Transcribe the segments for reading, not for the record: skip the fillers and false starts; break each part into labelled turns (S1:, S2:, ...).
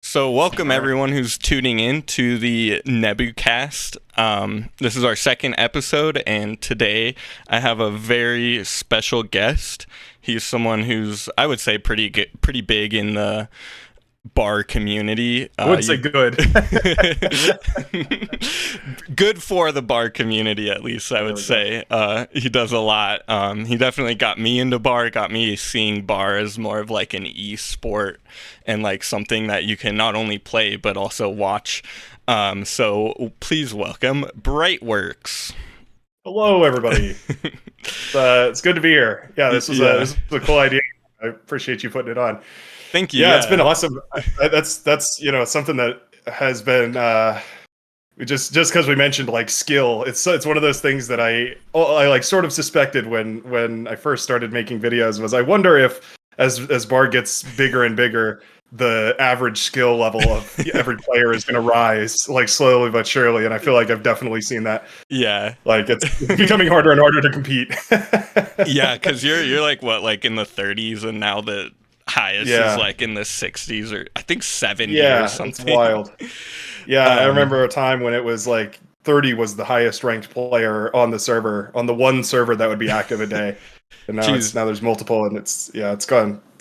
S1: So welcome everyone who's tuning in to the NebuCast. This is our second episode, and today I have a very special guest. He's someone who's, I would say, pretty big in the bar community.
S2: I would say good.
S1: Good for the bar community, at least, I would say. He does a lot. He definitely got me into bar, got me seeing bar as more of like an e-sport and like something that you can not only play but also watch. So please welcome Brightworks.
S2: Hello, everybody. It's good to be here. Yeah, this was a cool idea. I appreciate you putting it on.
S1: Thank you.
S2: Yeah, it's been awesome. That's something that has been just because we mentioned like skill. It's one of those things that I like sort of suspected when I first started making videos was I wonder if as bar gets bigger and bigger, the average skill level of every player is going to rise like slowly but surely, and I feel like I've definitely seen that.
S1: Yeah,
S2: like it's becoming harder and harder to compete.
S1: Yeah, because you're like what, like in the 30s, and now the highest is like in the 60s or I think 70 or something.
S2: It's wild. Yeah, I remember a time when it was like 30 was the highest ranked player on the server, on the one server that would be active a day. And now now there's multiple, and it's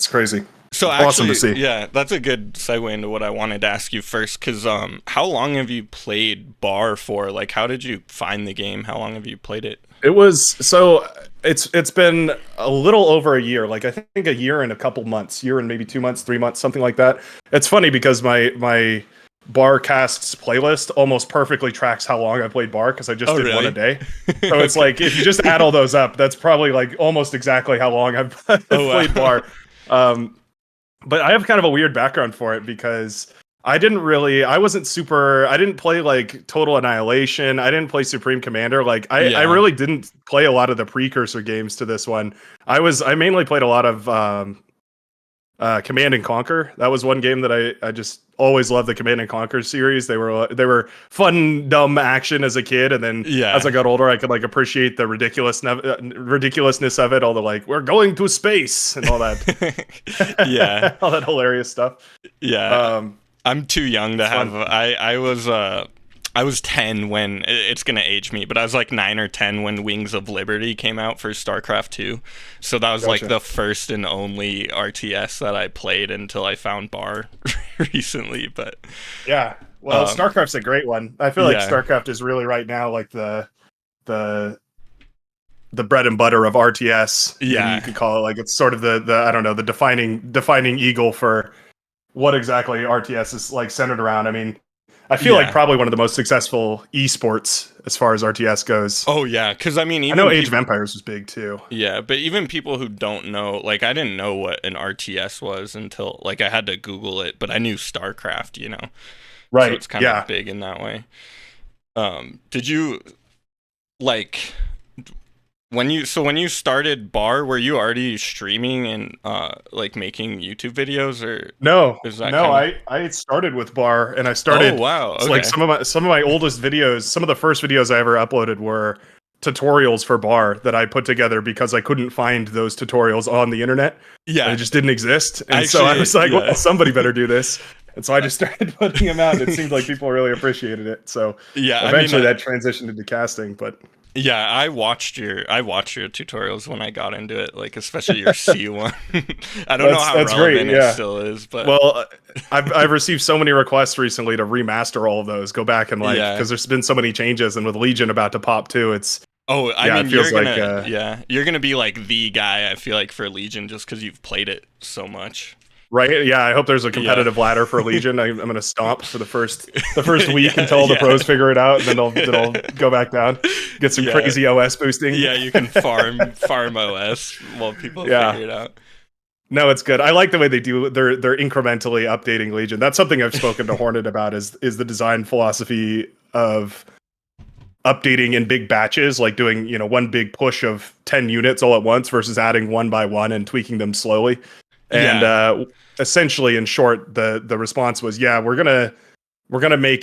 S2: crazy.
S1: So
S2: it's
S1: actually,
S2: awesome to see.
S1: Yeah, that's a good segue into what I wanted to ask you first, because how long have you played bar for? Like, how did you find the game? How long have you played it?
S2: It's been a little over a year, like I think a year and a couple months, year and maybe 2 months, 3 months, something like that. It's funny because my BarCast's playlist almost perfectly tracks how long I played bar because I just did one a day. So it's like if you just add all those up, that's probably like almost exactly how long I've played bar. But I have kind of a weird background for it because I didn't play like Total Annihilation. I didn't play Supreme Commander. Like I really didn't play a lot of the precursor games to this one. I mainly played a lot of Command and Conquer. That was one game that I just always loved, the Command and Conquer series. They were fun, dumb action as a kid, and then as I got older, I could like appreciate the ridiculousness of it. All the like, we're going to space and all that, all that hilarious stuff.
S1: I'm too young to have. I was 10 when it's gonna age me, but I was like 9 or 10 when Wings of Liberty came out for StarCraft 2. So that was like the first and only RTS that I played until I found bar recently. But
S2: StarCraft's a great one. I feel like StarCraft is really right now like the bread and butter of RTS.
S1: Yeah,
S2: you could call it. Like it's sort of the I don't know, the defining eagle for what exactly RTS is like centered around. I mean, I feel like probably one of the most successful esports as far as RTS goes.
S1: Oh yeah, because I mean,
S2: I know Age of Empires was big too.
S1: Yeah, but even people who don't know, like I didn't know what an RTS was until like I had to Google it, but I knew StarCraft, you know.
S2: Right.
S1: So it's kind of big in that way. Did you like when you started bar, were you already streaming and like making YouTube videos or
S2: no? I started with bar, and I started.
S1: Oh wow! Okay.
S2: Like some of my oldest videos, some of the first videos I ever uploaded were tutorials for bar that I put together because I couldn't find those tutorials on the internet. Yeah, they just didn't exist, and so I was like, well, somebody better do this. And so I just started putting them out, and it seemed like people really appreciated it. So eventually that transitioned into casting, but.
S1: Yeah, I watched your tutorials when I got into it, like especially your C one. I don't know how relevant it still is, but
S2: I've received so many requests recently to remaster all of those, go back and like because there's been so many changes, and with Legion about to pop too, it's
S1: I mean, you're gonna be like the guy. I feel like for Legion just because you've played it so much.
S2: Right? Yeah, I hope there's a competitive ladder for Legion. I'm going to stomp for the first week until all the pros figure it out, and then I'll go back down, get some crazy OS boosting.
S1: Yeah, you can farm OS while people figure it out.
S2: No, it's good. I like the way they do. They're incrementally updating Legion. That's something I've spoken to Hornet about. Is the design philosophy of updating in big batches, like doing one big push of 10 units all at once versus adding one by one and tweaking them slowly. And essentially, in short, the response was, we're gonna make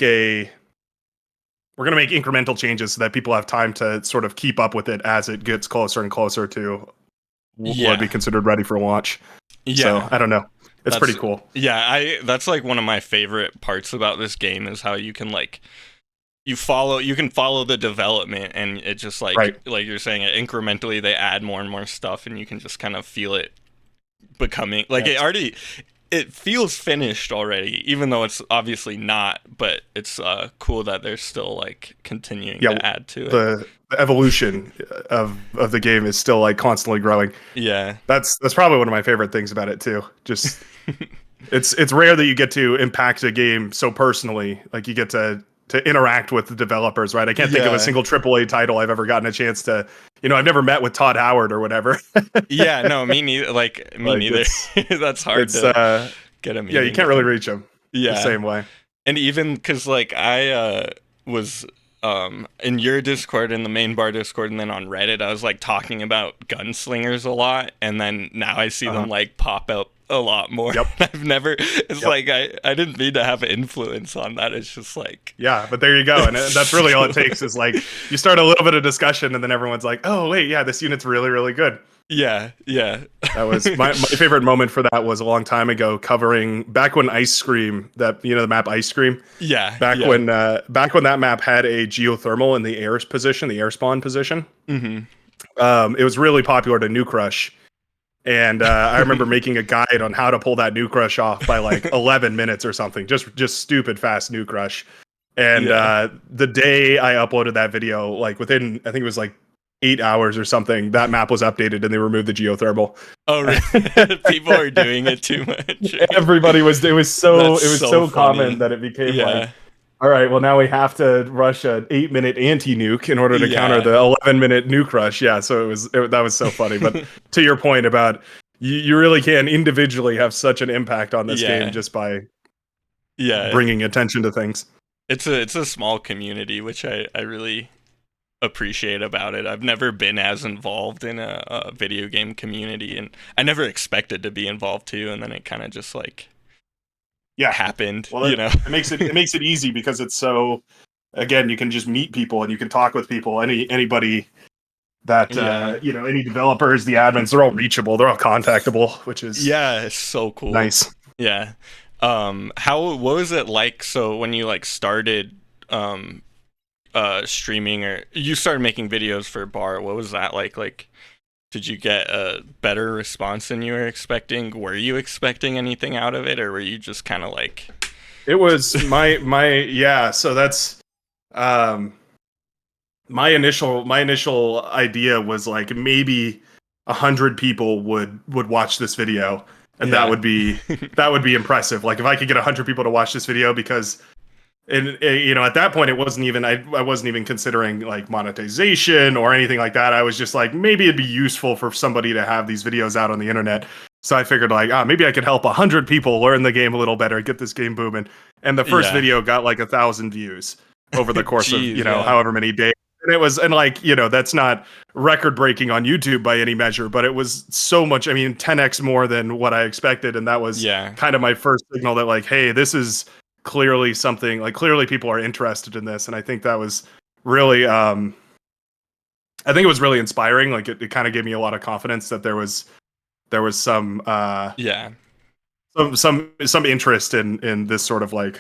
S2: incremental changes so that people have time to sort of keep up with it as it gets closer and closer to what would be considered ready for launch. Yeah. So I don't know. It's pretty cool.
S1: Yeah, that's like one of my favorite parts about this game is how you can like you can follow the development, and it just
S2: Right.
S1: like you're saying, incrementally they add more and more stuff, and you can just kind of feel it becoming like
S2: Yeah.
S1: it feels finished already, even though it's obviously not, but it's cool that they're still like continuing to add to it.
S2: The evolution of the game is still like constantly growing.
S1: Yeah.
S2: That's probably one of my favorite things about it too. Just it's rare that you get to impact a game so personally. Like you get to interact with the developers, right? I can't think of a single AAA title I've ever gotten a chance to, I've never met with Todd Howard or whatever.
S1: Yeah, no, me neither. Me neither. That's hard to get a meeting.
S2: Yeah, you can't really reach him the same way.
S1: And even because like I was in your Discord, in the main bar Discord, and then on Reddit, I was like talking about gunslingers a lot, and then now I see them like pop up a lot more.
S2: Yep.
S1: I've never. It's like I didn't mean to have influence on that. It's just like
S2: but there you go, and that's really all it takes is like you start a little bit of discussion, and then everyone's like, oh wait, yeah, this unit's really really good.
S1: Yeah.
S2: That was my favorite moment for that was a long time ago, covering back when Ice Cream, that the map Ice Cream. Back when that map had a geothermal in the air position, the air spawn position.
S1: Mm-hmm.
S2: It was really popular to nuke rush. And I remember making a guide on how to pull that nuke rush off by like 11 minutes or something. Just stupid fast nuke rush. And the day I uploaded that video, like within, I think it was like 8 hours or something, that map was updated and they removed the geothermal.
S1: Oh, really? People are doing it too much.
S2: Everybody was. It was so common that it became like, all right, well now we have to rush an 8-minute anti-nuke in order to counter the 11-minute nuke rush. Yeah, so that was so funny. But to your point about you really can individually have such an impact on this game just by bringing attention to things.
S1: It's a small community, which I really appreciate about it. I've never been as involved in a video game community, and I never expected to be involved too, and then it kind of just like happened.
S2: Well, it makes it easy because it's so, again, you can just meet people and you can talk with people. Anybody that any developers, the admins, they're all reachable, they're all contactable, which is
S1: it's so cool.
S2: Nice.
S1: What was it like? So when you like started streaming, or you started making videos for Bar, what was that like? Like, did you get a better response than you were expecting? Were you expecting anything out of it, or were you just kind of like?
S2: It was so that's my initial idea was like maybe 100 people would watch this video, and that would be impressive. Like if I could get 100 people to watch this video, because at that point, it wasn't even I wasn't even considering like monetization or anything like that. I was just like, maybe it'd be useful for somebody to have these videos out on the internet. So I figured like, maybe I could help 100 people learn the game a little better, get this game booming. And the first video got like 1,000 views over the course of however many days. And it was, that's not record breaking on YouTube by any measure, but it was so much. I mean, 10x more than what I expected, and that was kind of my first signal that like, hey, this is clearly something, like clearly people are interested in this. And I think that was really I think it was really inspiring. Like it kind of gave me a lot of confidence that there was some some interest in this sort of like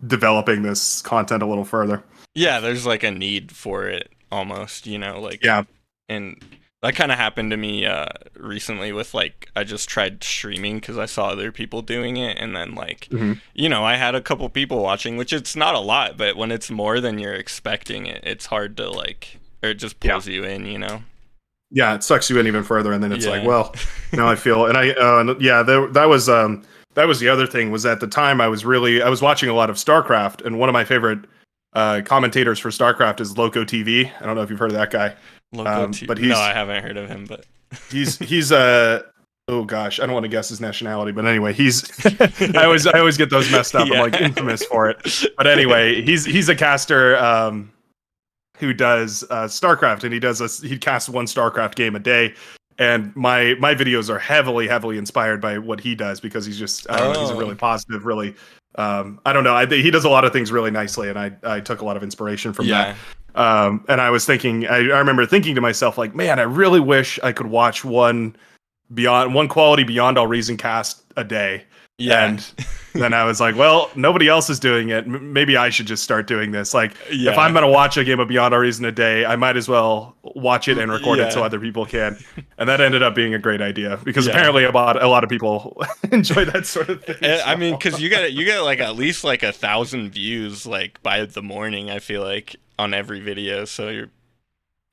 S2: developing this content a little further.
S1: There's like a need for it almost, and that kind of happened to me recently with like, I just tried streaming because I saw other people doing it, and then like I had a couple people watching, which it's not a lot, but when it's more than you're expecting, it's hard to like, or it just pulls you in,
S2: it sucks you in even further, and then it's like, well, now I feel, and that was the other thing, was at the time I was watching a lot of StarCraft, and one of my favorite commentators for StarCraft is Loco TV. I don't know if you've heard of that guy.
S1: But no, I haven't heard of him, but
S2: he's oh gosh, I don't want to guess his nationality, but anyway, he's I always get those messed up. I'm like infamous for it. But anyway, he's a caster who does StarCraft, and he casts one StarCraft game a day. And my videos are heavily inspired by what he does, because he's just he's a really positive, really I don't know, he does a lot of things really nicely, and I took a lot of inspiration from that. And I was thinking, I remember thinking to myself like, man, I really wish I could watch one beyond all reason cast a day.
S1: Yeah.
S2: And then I was like, well, nobody else is doing it. Maybe I should just start doing this. Like,
S1: Yeah.
S2: if I'm going to watch a game of Beyond All Reason a day, I might as well watch it and record it so
S1: Yeah.
S2: other people can. And that ended up being a great idea because
S1: Yeah.
S2: apparently a lot of people enjoy that sort of thing.
S1: And, I mean, because you get like at least like 1,000 views like by the morning, I feel like, on every video. So you're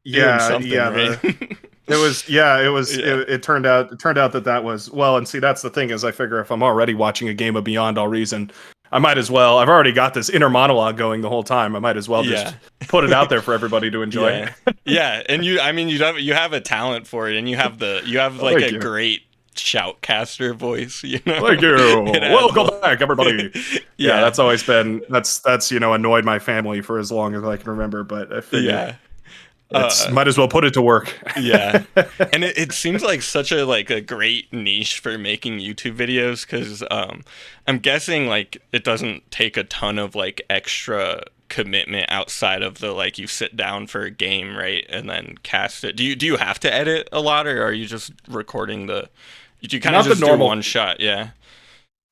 S1: doing something, right?
S2: It turned out that was well, and see, that's the thing is I figure if I'm already watching a game of Beyond All Reason, I might as well. I've already got this inner monologue going the whole time. I might as well just put it out there for everybody to enjoy.
S1: Yeah, and you have a talent for it, and you have like a great shoutcaster voice. You know,
S2: thank you. Welcome back, everybody. Yeah, that's always been that's annoyed my family for as long as I can remember. But I figured. Might as well put it to work.
S1: Yeah, and it seems like such a great niche for making YouTube videos because I'm guessing like it doesn't take a ton of like extra commitment outside of the like you sit down for a game, right, and then cast it. Do you have to edit a lot, or are you just recording do you kind of just do one shot?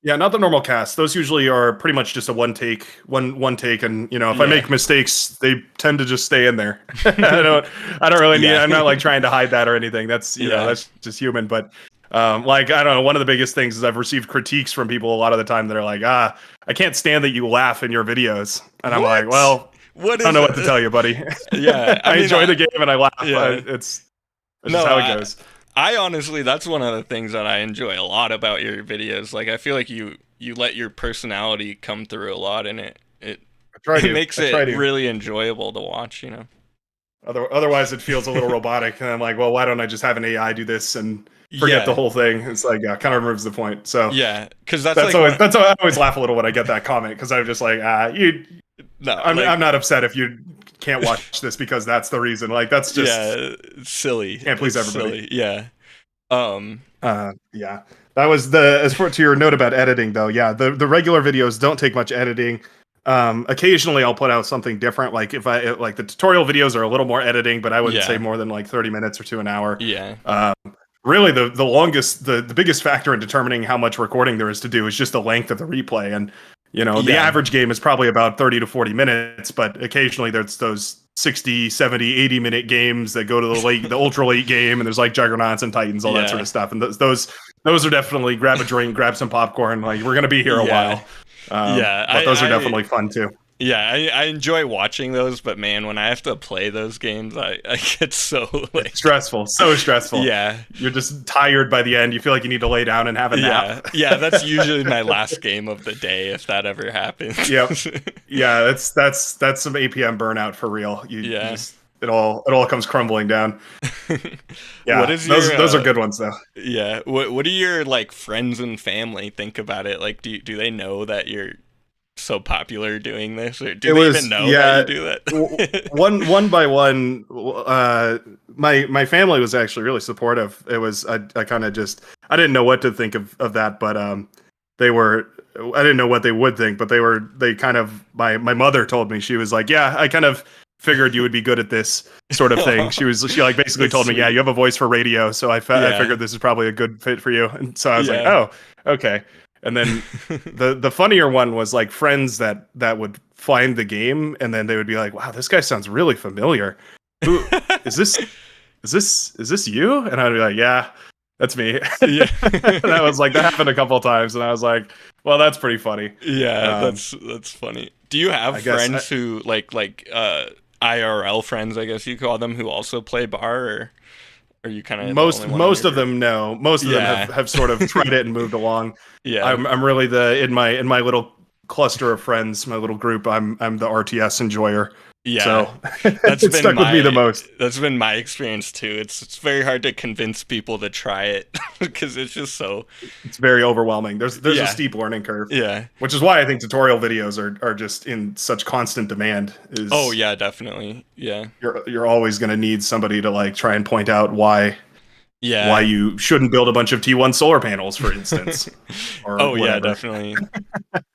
S2: Yeah, not the normal cast. Those usually are pretty much just a one take, and if I make mistakes, they tend to just stay in there. I don't really need. I'm not like trying to hide that or anything. That's that's just human. But like I don't know. One of the biggest things is I've received critiques from people a lot of the time that are like, I can't stand that you laugh in your videos, and I'm like, well, I don't know what to tell you, buddy.
S1: Yeah,
S2: I enjoy the game and I laugh.
S1: Yeah.
S2: It's just how it goes.
S1: I honestly, that's one of the things that I enjoy a lot about your videos. Like, I feel like you let your personality come through a lot, and it makes it really enjoyable to watch.
S2: Otherwise, it feels a little robotic, and I'm like, well, why don't I just have an AI do this and forget the whole thing? It's like, kind of removes the point. So
S1: yeah, because that's
S2: I always laugh a little when I get that comment because I'm just like, I'm not upset if you can't watch this because that's the reason. Like that's just
S1: silly.
S2: Can't please everybody.
S1: Silly. Yeah.
S2: That was as for to your note about editing though. Yeah, the regular videos don't take much editing. Occasionally I'll put out something different. Like if I like the tutorial videos are a little more editing, but I wouldn't say more than like 30 minutes or to an hour.
S1: Yeah.
S2: Really the longest, the biggest factor in determining how much recording there is to do is just the length of the replay. And the average game is probably about 30 to 40 minutes, but occasionally there's those 60, 70, 80 minute games that go to the ultra late game, and there's like Juggernauts and Titans, all that sort of stuff. And those are definitely grab a drink, grab some popcorn. Like we're going to be here a while. But those are definitely fun too.
S1: Yeah, I enjoy watching those, but man, when I have to play those games, I get so like
S2: stressful, so stressful.
S1: Yeah,
S2: you're just tired by the end. You feel like you need to lay down and have a nap.
S1: Yeah, that's usually my last game of the day if that ever happens.
S2: Yep. Yeah, that's some APM burnout for real. It all comes crumbling down. Yeah, those are good ones though.
S1: Yeah, what do your like friends and family think about it? Like, do they know that you're so popular doing this, or do they even know that you do that?
S2: one by one, my family was actually really supportive. It was I kind of just I didn't know what to think of that, but they were I didn't know what they would think, but they kind of my mother told me, she was like, yeah, I kind of figured you would be good at this sort of thing. She like basically told me, yeah, you have a voice for radio, so I figured this is probably a good fit for you. And so I was like, oh, okay. And then the funnier one was like friends that would find the game, and then they would be like, wow, this guy sounds really familiar. Who is this you? And I'd be like, yeah, that's me.
S1: Yeah.
S2: And I was like, that happened a couple of times, and I was like, well, that's pretty funny.
S1: Yeah, that's funny. Do you have friends who like IRL friends, I guess you call them, who also play bar, or are you kind of
S2: most of them know? Most of them have sort of tried it and moved along.
S1: Yeah,
S2: I'm really in my little cluster of friends, my little group. I'm the RTS enjoyer.
S1: Yeah,
S2: so
S1: that's been
S2: stuck with me the most.
S1: That's been my experience too. It's very hard to convince people to try it because it's just it's
S2: very overwhelming. There's a steep learning curve.
S1: Yeah,
S2: which is why I think tutorial videos are just in such constant demand.
S1: Oh yeah, definitely. Yeah,
S2: you're always going to need somebody to like try and point out why you shouldn't build a bunch of T1 solar panels, for instance. Or
S1: yeah, definitely.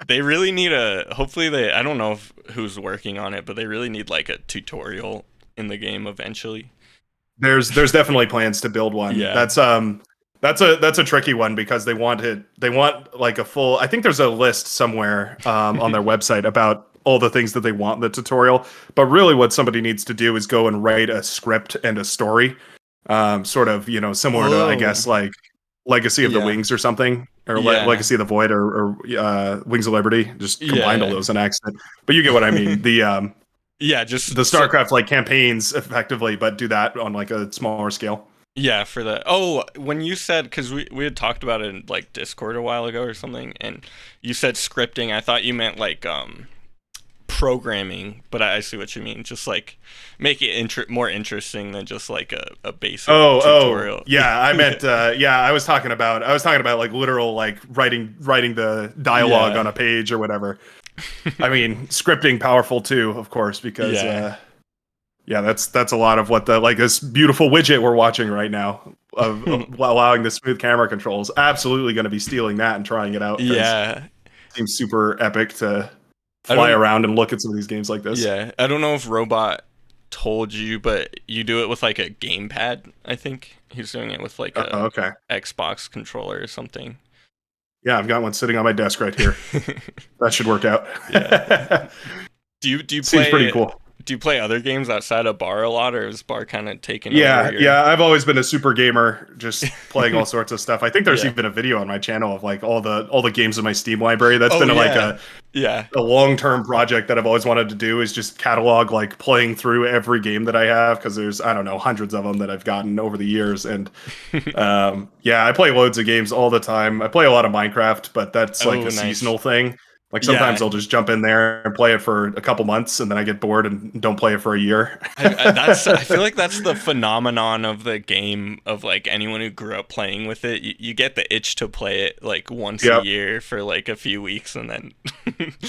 S1: They really need hopefully I don't know who's working on it, but they really need like a tutorial in the game eventually.
S2: There's definitely plans to build one.
S1: Yeah.
S2: That's That's a tricky one because they want like a full. I think there's a list somewhere on their website about all the things that they want in the tutorial. But really, what somebody needs to do is go and write a script and a story, sort of similar to I
S1: Oh,
S2: guess like Legacy of the
S1: yeah,
S2: Wings or something, or
S1: yeah,
S2: Legacy of the Void, or Wings of Liberty. Just combined all
S1: yeah,
S2: those in accident. But you get what I mean.
S1: yeah.
S2: The
S1: Just so
S2: StarCraft like campaigns effectively, but do that on like a smaller scale.
S1: yeah, for the oh, when you said because we had talked about it in like Discord a while ago or something, and you said scripting, I thought you meant like programming, but I see what you mean. Just like make it more interesting than just like a basic
S2: Oh,
S1: tutorial.
S2: yeah. I
S1: Yeah,
S2: meant, yeah. I was talking about like literal, like writing the dialogue
S1: yeah,
S2: on a page or whatever. I mean, scripting powerful too, of course, because,
S1: yeah.
S2: yeah, that's a lot of what the like this beautiful widget we're watching right now of allowing the smooth camera controls. Absolutely going to be stealing that and trying it out because
S1: Yeah,
S2: it seems super epic to
S1: I
S2: fly
S1: don't.
S2: around and look at some of these games like this.
S1: Yeah, I don't know if Robot told you, but you do it with like a gamepad. I think he's doing it with like a
S2: Okay.
S1: Xbox controller or something.
S2: Yeah, I've got one sitting on my desk right here. That should work out.
S1: Yeah. Do you
S2: Seems pretty
S1: play
S2: cool.
S1: do you play other games outside of Bar a lot, or is Bar kind of taking over
S2: Yeah,
S1: your?
S2: yeah. I've always been a super gamer, just playing all sorts of stuff. I think there's
S1: Yeah.
S2: even a video on my channel of like all the games in my Steam library. That's
S1: Oh
S2: been like
S1: yeah. Yeah.
S2: a long term project that I've always wanted to do is just catalog like playing through every game that I have because there's I don't know hundreds of them that I've gotten over the years. And yeah, I play loads of games all the time. I play a lot of Minecraft, but that's like
S1: Oh
S2: a
S1: nice.
S2: seasonal thing. Like sometimes
S1: Yeah.
S2: I'll just jump in there and play it for a couple months, and then I get bored and don't play it for a year.
S1: I feel like that's the phenomenon of the game of like anyone who grew up playing with it. You get the itch to play it like once a
S2: Yep.
S1: year for like a few weeks and then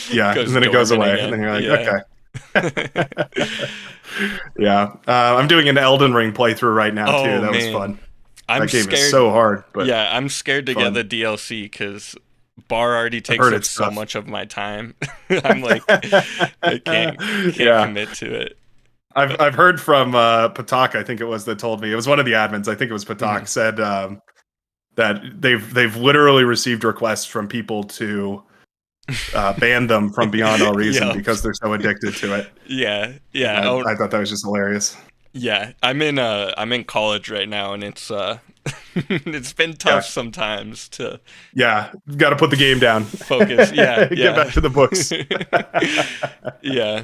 S2: Yeah, and
S1: goes
S2: then it goes
S1: dormant
S2: away, and then
S1: again.
S2: you're like,
S1: Yeah.
S2: okay. Yeah, I'm doing an Elden Ring playthrough right now too.
S1: Oh
S2: That was
S1: man.
S2: fun.
S1: I'm
S2: That game is
S1: scared.
S2: so hard, but
S1: Yeah, I'm scared to get
S2: fun.
S1: the DLC because Bar already
S2: I've
S1: takes
S2: heard
S1: up
S2: it's
S1: so
S2: tough.
S1: much of my time. I'm like, I can't
S2: Yeah,
S1: commit to it.
S2: I've heard from Patak. I think it was that told me it was one of the admins. I think it was
S1: Mhm.
S2: Patak said that they've literally received requests from people to ban them from Beyond All Reason
S1: Yep.
S2: because they're so addicted to it.
S1: Yeah. Yeah.
S2: And
S1: Oh,
S2: I thought that was just hilarious.
S1: yeah. I'm in college right now, and it's it's been
S2: Yeah,
S1: tough sometimes to
S2: yeah, got to put the game down.
S1: focus. Yeah.
S2: Get
S1: Yeah.
S2: back to the books.
S1: Yeah.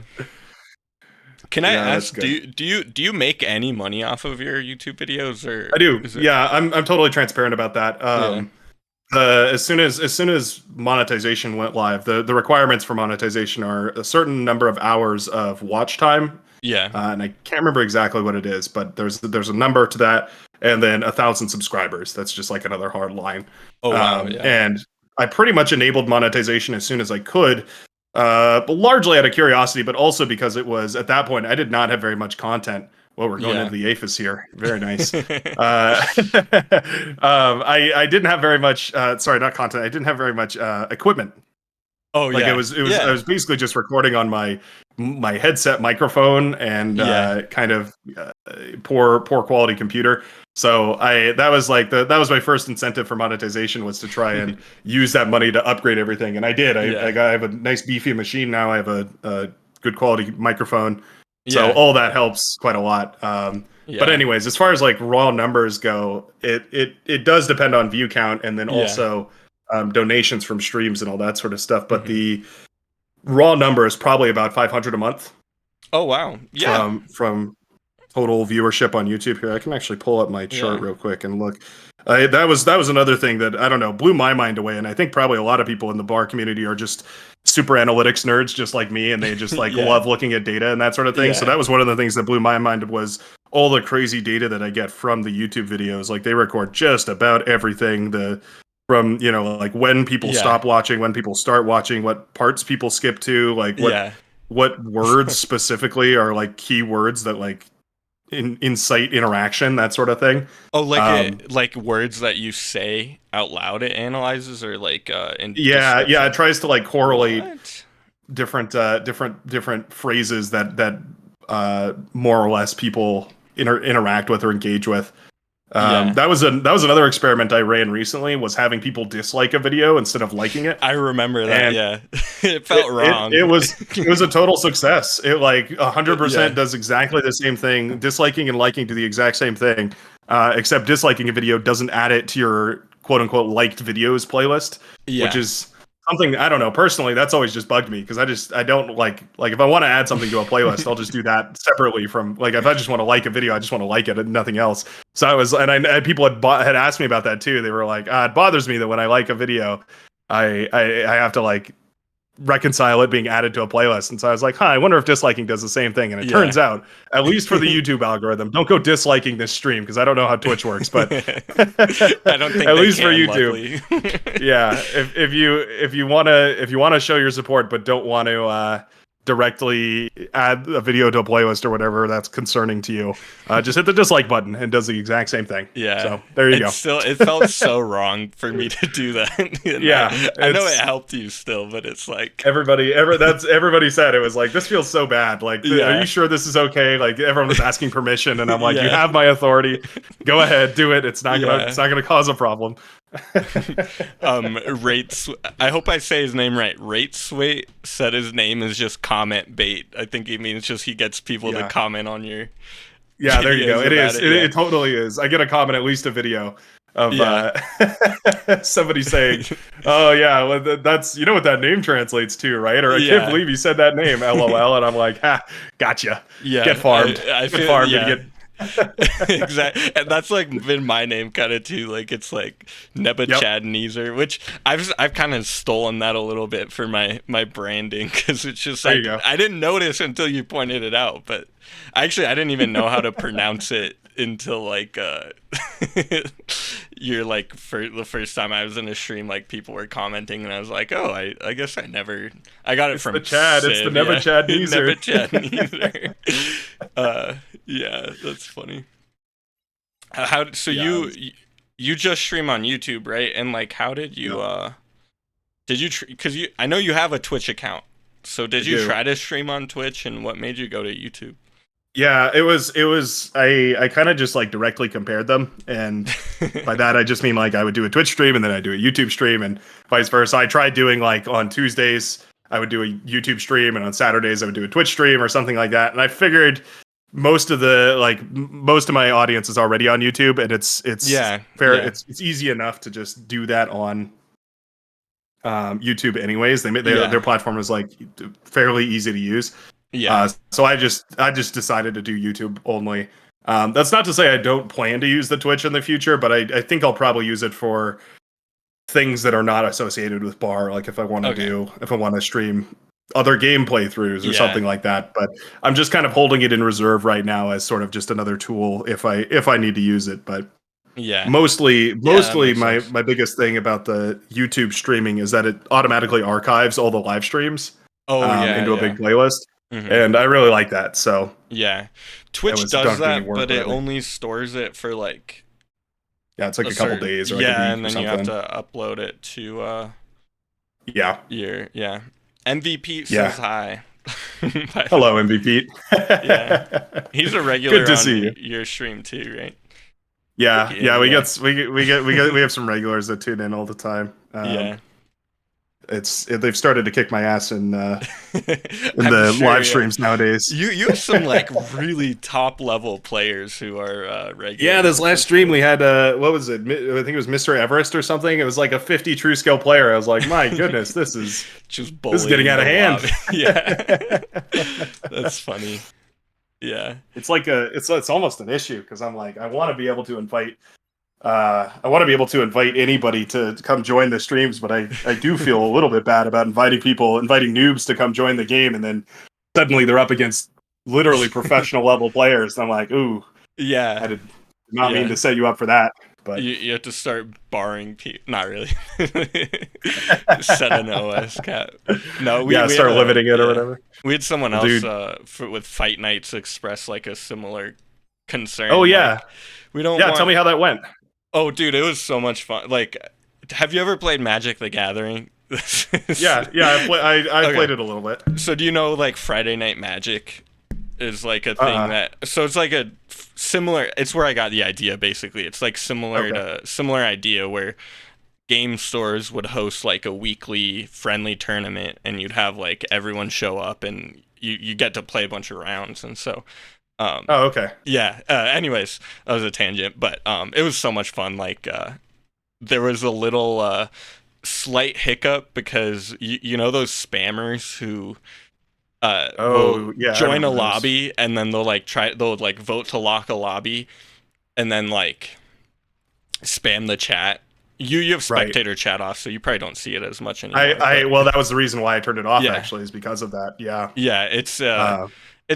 S1: Can I
S2: Yeah, that's
S1: ask,
S2: good.
S1: do you make any money off of your YouTube videos, or
S2: I do.
S1: is it?
S2: Yeah, I'm totally transparent about that.
S1: Yeah.
S2: As soon as monetization went live, the requirements for monetization are a certain number of hours of watch time,
S1: Yeah.
S2: and I can't remember exactly what it is, but there's a number to that, and then 1,000 subscribers. That's just like another hard line.
S1: Oh wow. Yeah.
S2: And I pretty much enabled monetization as soon as I could, but largely out of curiosity, but also because it was at that point I did not have very much content. Well, we're going
S1: Yeah.
S2: into the APHIS here. Very nice. I didn't have very much. Sorry, not content. I didn't have very much equipment.
S1: Oh
S2: Like it
S1: yeah.
S2: was, it was. I
S1: Yeah.
S2: was basically just recording on my headset microphone and
S1: Yeah.
S2: kind of poor quality computer. So that was like that was my first incentive for monetization was to try and use that money to upgrade everything, and I did.
S1: Yeah.
S2: I have a nice beefy machine now. I have a good quality microphone, so
S1: Yeah.
S2: all that helps quite a lot. But
S1: Yeah.
S2: anyways, as far as like raw numbers go, it does depend on view count and then
S1: Yeah.
S2: also donations from streams and all that sort of stuff. But
S1: Mhm.
S2: the raw number is probably about 500 a month
S1: Oh wow. Yeah.
S2: from total viewership on YouTube. Here, I can actually pull up my chart
S1: Yeah.
S2: real quick and look. That was another thing that I don't know blew my mind away, and I think probably a lot of people in the bar community are just super analytics nerds, just like me, and they just like
S1: Yeah.
S2: love looking at data and that sort of thing. So
S1: Yeah.
S2: that was one of the things that blew my mind was all the crazy data that I get from the YouTube videos. Like they record just about everything. From like when people
S1: Yeah.
S2: stop watching, when people start watching, what parts people skip to, like
S1: Yeah.
S2: what words specifically are like keywords that like incite interaction, that sort of thing.
S1: Oh, like
S2: Um,
S1: like words that you say out loud it analyzes, or like in
S2: yeah, it
S1: description.
S2: tries to like correlate
S1: What?
S2: different phrases that more or less people interact with or engage with.
S1: Yeah.
S2: That was another experiment I ran recently, was having people dislike a video instead of liking it.
S1: I remember that.
S2: And
S1: Yeah. It felt wrong.
S2: it was a total success. It like 100%
S1: Yeah.
S2: does exactly the same thing. Disliking and liking do the exact same thing, except disliking a video doesn't add it to your quote unquote liked videos playlist,
S1: Yeah.
S2: which is something I don't know personally. That's always just bugged me because I don't like if I want to add something to a playlist, I'll just do that separately from like if I just want to like a video, I just want to like it and nothing else. So I people had asked me about that too. They were like, it bothers me that when I like a video, I have to like reconcile it being added to a playlist. And so I was like, I wonder if disliking does the same thing. And it turns out, at least for the YouTube algorithm, don't go disliking this stream because I don't know how Twitch works, but
S1: I don't think
S2: at least for
S1: YouTube.
S2: Yeah, if you want to show your support but don't want to directly add a video to a playlist or whatever that's concerning to you, just hit the dislike button and does the exact same thing.
S1: Yeah.
S2: So there you go.
S1: It felt so wrong for me to do that.
S2: Yeah.
S1: I know it helped you still, but it's like
S2: everybody said it was like, this feels so bad. Like, are you sure this is okay? Like everyone was asking permission, and I'm like, you have my authority. Go ahead, do it. It's not gonna cause a problem.
S1: Rates. I hope I say his name right. Rateswait said his name is just comment bait. I think he means just he gets people to comment on your.
S2: Yeah, there you go. It is. It totally is. I get a comment, at least a video of somebody saying, "Oh yeah, well, that's what that name translates to, right?" Or I can't believe you said that name, LOL. And I'm like, gotcha.
S1: Yeah,
S2: get farmed.
S1: I feel,
S2: get farmed.
S1: Yeah.
S2: And get
S1: Exactly, and that's like been my name kind of too. Like it's like Nebuchadnezzar, which I've kind of stolen that a little bit for my branding because it's just like I didn't notice until you pointed it out. But I didn't even know how to pronounce it until like you're like for the first time I was in a stream, like people were commenting, and I was like, oh, I guess I got it from
S2: the Chad. It's the Nebuchadnezzar.
S1: Nebuchadnezzar. Yeah, that's funny. You just stream on YouTube, right? And like, how did you did you because I know you have a Twitch account, so did you try to stream on Twitch, and what made you go to YouTube?
S2: Yeah, it was I kind of just like directly compared them, and by that I just mean like I would do a Twitch stream and then I do a YouTube stream and vice versa. I tried doing like on Tuesdays I would do a YouTube stream, and on Saturdays I would do a Twitch stream or something like that. And I figured most of my audience is already on YouTube, and it's fair. Yeah. It's easy enough to just do that on YouTube anyways. Their platform is like fairly easy to use. Yeah. So I just decided to do YouTube only. That's not to say I don't plan to use the Twitch in the future, but I think I'll probably use it for things that are not associated with bar. Like if I want to stream other game playthroughs or something like that. But I'm just kind of holding it in reserve right now as sort of just another tool if I need to use it. But mostly my biggest thing about the YouTube streaming is that it automatically archives all the live streams into a big playlist. Mm-hmm. And I really like that. So
S1: Twitch does that, but it only stores it for like
S2: it's like a couple days or like a week
S1: and then
S2: or
S1: you have to upload it to your MVP says hi.
S2: Hello, MVP.
S1: He's a regular
S2: Good to
S1: on
S2: see you.
S1: Your stream too, right?
S2: We have some regulars that tune in all the time. They've started to kick my ass in the live streams nowadays.
S1: You have some like really top level players who are regular.
S2: Yeah, this last stream we had what was it? I think it was Mr. Everest or something. It was like a 50 true scale player. I was like, my goodness, this is
S1: just
S2: getting out of hand.
S1: That's funny. Yeah,
S2: it's like it's almost an issue because I'm like I want to be able to invite. I want to be able to invite anybody to come join the streams, but I do feel a little bit bad about inviting noobs to come join the game, and then suddenly they're up against literally professional level players. And I'm like, ooh, I did not mean to set you up for that. But
S1: you have to start barring people. Not really. Set an OS cap. No, we
S2: start limiting it or whatever.
S1: We had someone else with Fight Nights express like a similar concern.
S2: Oh yeah,
S1: like, we don't. Yeah,
S2: tell me how that went.
S1: Oh, dude, it was so much fun. Like, have you ever played Magic the Gathering?
S2: I played it a little bit.
S1: So do you know, like, Friday Night Magic? is like a thing that, so it's like a similar, it's where I got the idea basically. It's like similar idea where game stores would host like a weekly friendly tournament, and you'd have like everyone show up, and you get to play a bunch of rounds. And so
S2: okay.
S1: yeah, anyways, that was a tangent, but it was so much fun. Like there was a little slight hiccup because you know those spammers who will join a lobby, and then they'll like vote to lock a lobby, and then like spam the chat. You have spectator chat off, so you probably don't see it as much anymore.
S2: Well, that was the reason why I turned it off, actually, is because of that. Yeah.
S1: Yeah, it's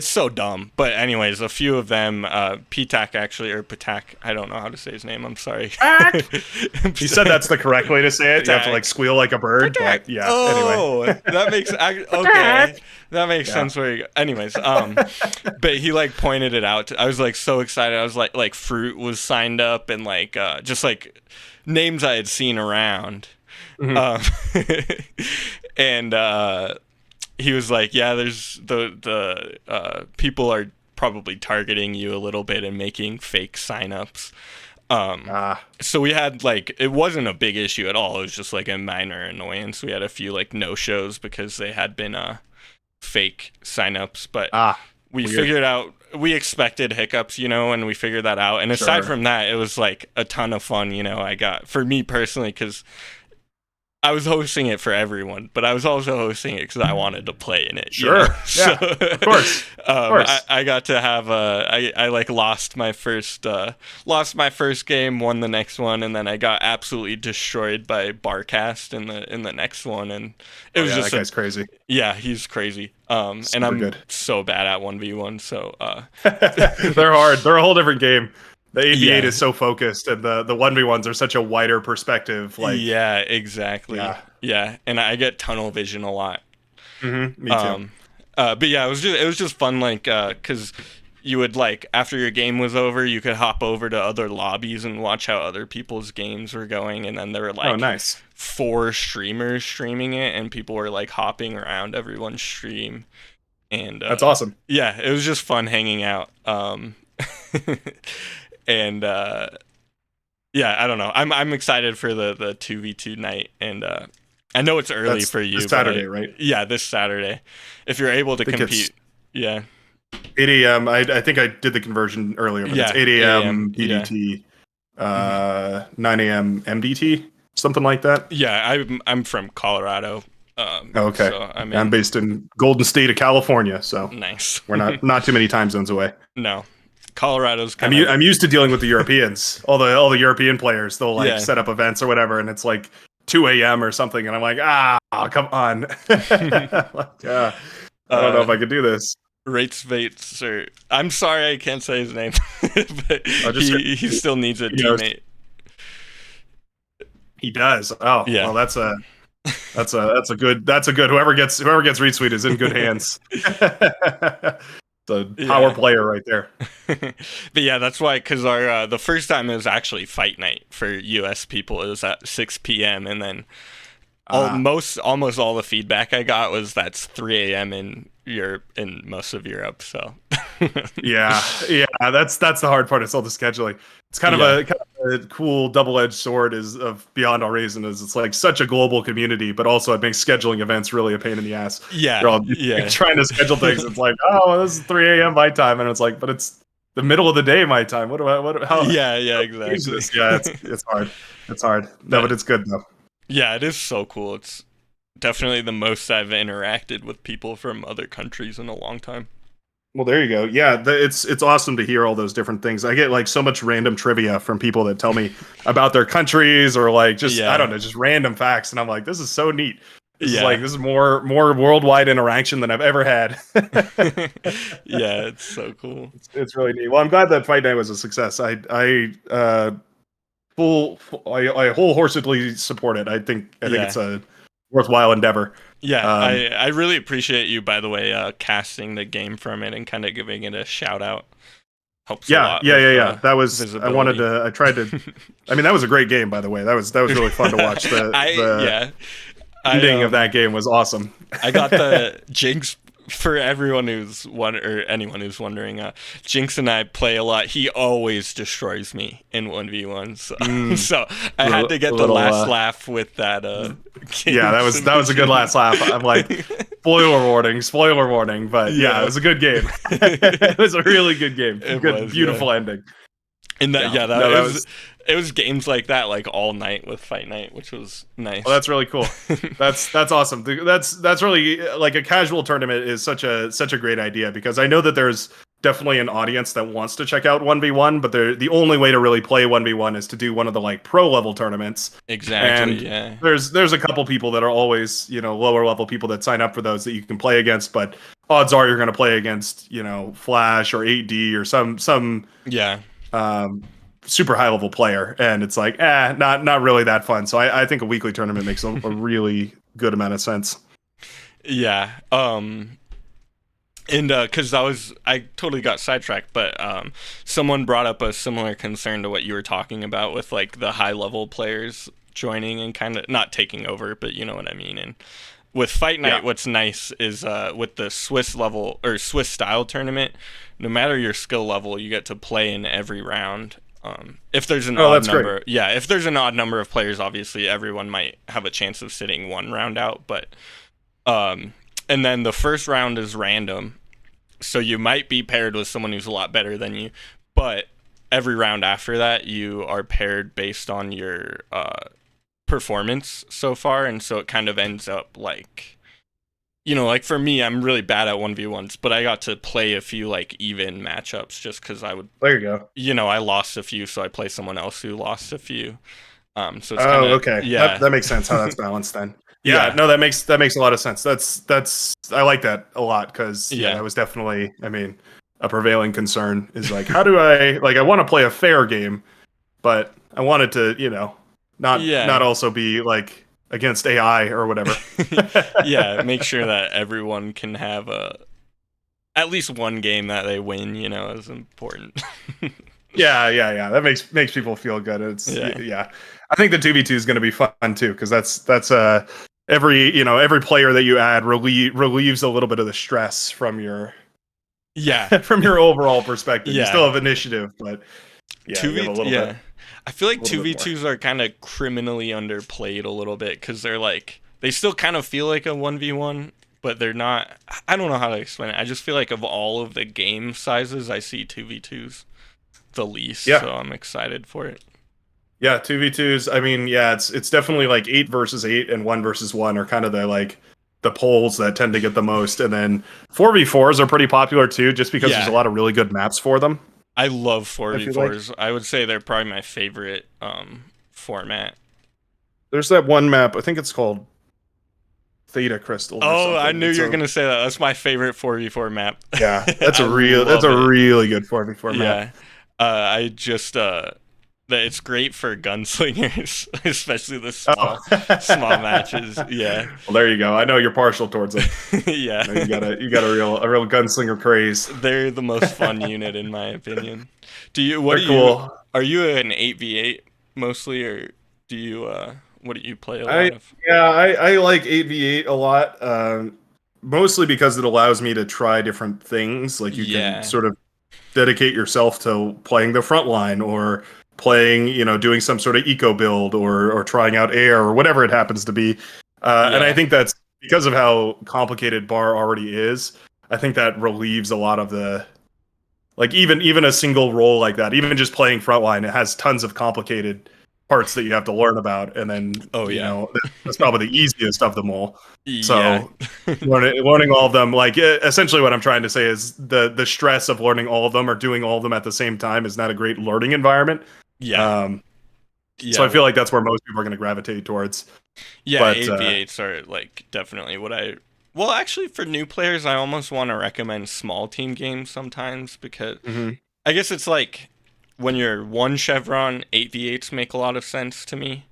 S1: so dumb. But anyways, a few of them, Patak actually, or Patak, I don't know how to say his name, I'm sorry.
S2: He said that's the correct way to say it. You have to like squeal like a bird. But yeah, anyway.
S1: That makes, okay. That makes sense where you go. Anyways, but he like pointed it out. I was like so excited. I was like Fruit was signed up, and like just like names I had seen around. And he was like, yeah, there's the people are probably targeting you a little bit and making fake signups. So we had like, it wasn't a big issue at all. It was just like a minor annoyance. We had a few like no shows because they had been fake signups, but we figured out, we expected hiccups, and we figured that out. And aside from that, it was like a ton of fun, I got, for me personally, because I was hosting it for everyone, but I was also hosting it because I wanted to play in it.
S2: Yeah, of course.
S1: I got to have I like lost my first game, won the next one, and then I got absolutely destroyed by Barcast in the next one, and it was just
S2: that guy's crazy.
S1: Yeah, he's crazy. And I'm so bad at 1v1, so
S2: they're hard. They're a whole different game. The 8v8 is so focused, and the 1v1s are such a wider perspective. Like,
S1: yeah, exactly. Yeah, and I get tunnel vision a lot.
S2: Me too.
S1: But yeah, it was just fun, like, because you would like after your game was over, you could hop over to other lobbies and watch how other people's games were going, and then there were like 4 streamers streaming it, and people were like hopping around everyone's stream, and
S2: that's awesome.
S1: Yeah, it was just fun hanging out. And yeah, I don't know. I'm excited for the 2v2 night, and I know it's early for you.
S2: This Saturday, right?
S1: Yeah, this Saturday. If you're able to compete,
S2: 8 a.m. I think I did the conversion earlier, but it's 8 a.m. PDT, 9 a.m. MDT, something like that.
S1: Yeah, I'm from Colorado.
S2: Okay, so I'm based in Golden State of California, so
S1: nice.
S2: We're not too many time zones away.
S1: No. Colorado's
S2: I'm used to dealing with the Europeans. all the European players, they'll like set up events or whatever, and it's like 2 a.m. or something, and I'm like, come on. I don't know if I could do this.
S1: Rates, or I'm sorry I can't say his name, but he still needs a teammate. He
S2: does. Oh, yeah. Well, that's a good. Whoever gets retweet is in good hands. The power player right there.
S1: But yeah, that's why, because our the first time it was actually fight night for US people. It was at 6 p.m. and then almost all the feedback I got was that's 3 a.m. in Europe, in most of Europe. So
S2: yeah, that's the hard part. It's all the scheduling. It's kind of a cool double-edged sword of Beyond All Reason. Is it's like such a global community, but also it makes scheduling events really a pain in the ass.
S1: Yeah,
S2: you're all trying to schedule things. It's like, this is 3 a.m. my time, and it's like, but it's the middle of the day my time. How?
S1: Yeah, exactly.
S2: Yeah, it's hard. It's hard. No, but it's good though.
S1: Yeah, it is so cool. It's definitely the most I've interacted with people from other countries in a long time.
S2: Well, there you go. Yeah, it's awesome to hear all those different things. I get like so much random trivia from people that tell me about their countries, or like just I don't know, just random facts, and I'm like, this is so neat. This is more worldwide interaction than I've ever had.
S1: Yeah, it's so cool.
S2: It's really neat. Well, I'm glad that Fight Night was a success. I wholeheartedly support it. I think it's a worthwhile endeavor.
S1: Yeah, I really appreciate you, by the way, casting the game from it and kind of giving it a shout out. Helps a lot.
S2: Yeah. That was visibility. I tried to. I mean, that was a great game, by the way. That was really fun to watch. The ending of that game was awesome.
S1: I got the Jinx for everyone who's or anyone who's wondering, Jinx and I play a lot. He always destroys me in 1v1s. So I had to get the last laugh with that.
S2: Yeah, that was a good last laugh. I'm like, spoiler warning. But yeah, it was a good game. It was a really good game. Beautiful ending.
S1: And that it was games like that like all night with Fight Night, which was nice.
S2: Well, that's really cool. That's awesome. That's really like a casual tournament is such a great idea, because I know that there's definitely an audience that wants to check out 1v1, but the only way to really play 1v1 is to do one of the like pro level tournaments.
S1: Exactly.
S2: And
S1: yeah.
S2: There's a couple people that are always, lower level people that sign up for those that you can play against, but odds are you're going to play against, Flash or 8D or some
S1: yeah.
S2: Super high level player, and it's like not really that fun. So I think a weekly tournament makes a really good amount of sense.
S1: Yeah. And because I totally got sidetracked, but someone brought up a similar concern to what you were talking about with like the high level players joining and kind of not taking over, but you know what I mean. And with Fight Night, what's nice is with the Swiss level or Swiss style tournament, no matter your skill level, you get to play in every round. If there's an odd number, if there's an odd number of players, obviously everyone might have a chance of sitting one round out. But and then the first round is random, so you might be paired with someone who's a lot better than you. But every round after that, you are paired based on your performance so far, and so it kind of ends up like. Like for me, I'm really bad at 1v1s, but I got to play a few like even matchups just because I would.
S2: There you go.
S1: I lost a few, so I play someone else who lost a few. So it's
S2: okay.
S1: Yeah,
S2: that makes sense how that's balanced then. Yeah, no, that makes a lot of sense. That's I like that a lot, because that was definitely, a prevailing concern is like, how do I want to play a fair game, but I want it to not also be like against AI or whatever.
S1: Yeah, make sure that everyone can have at least one game that they win, is important.
S2: Yeah. That makes people feel good. It's I think the 2v2 is going to be fun too, because that's every player that you add relieves a little bit of the stress from your from your overall perspective. You still have initiative, but
S1: I feel like 2v2s are kind of criminally underplayed a little bit, because they're like, they still kind of feel like a 1v1, but they're not. I don't know how to explain it. I just feel like of all of the game sizes, I see 2v2s the least, so I'm excited for it.
S2: Yeah, 2v2s, it's definitely like 8 versus 8 and 1 versus 1 are kind of the polls that tend to get the most, and then 4v4s are pretty popular too, just because there's a lot of really good maps for them.
S1: I love 4v4s. I would say they're probably my favorite format.
S2: There's that one map, I think it's called Theta Crystal.
S1: I knew you were going to say that. That's my favorite 4v4 map.
S2: Yeah, that's a really good 4v4 map.
S1: Yeah. I just it's great for gunslingers, especially the small matches. Yeah.
S2: Well, there you go. I know you're partial towards them.
S1: Yeah.
S2: You got a real gunslinger craze.
S1: They're the most fun unit in my opinion. Are you an 8v8 mostly, or do you what do you play a lot of?
S2: Yeah, I like 8v8 a lot. Mostly because it allows me to try different things. Like you can sort of dedicate yourself to playing the front line, or playing, doing some sort of eco build, or trying out air, or whatever it happens to be. And I think that's because of how complicated bar already is. I think that relieves a lot of the, like, even a single role like that, even just playing frontline, it has tons of complicated parts that you have to learn about, and then that's probably the easiest of them all. So learning all of them, like, essentially what I'm trying to say is the stress of learning all of them or doing all of them at the same time is not a great learning environment. So I feel like that's where most people are going to gravitate towards.
S1: But 8v8s are like definitely what well, actually, for new players, I almost want to recommend small team games sometimes, because I guess it's like, when you're one Chevron, 8v8s make a lot of sense to me,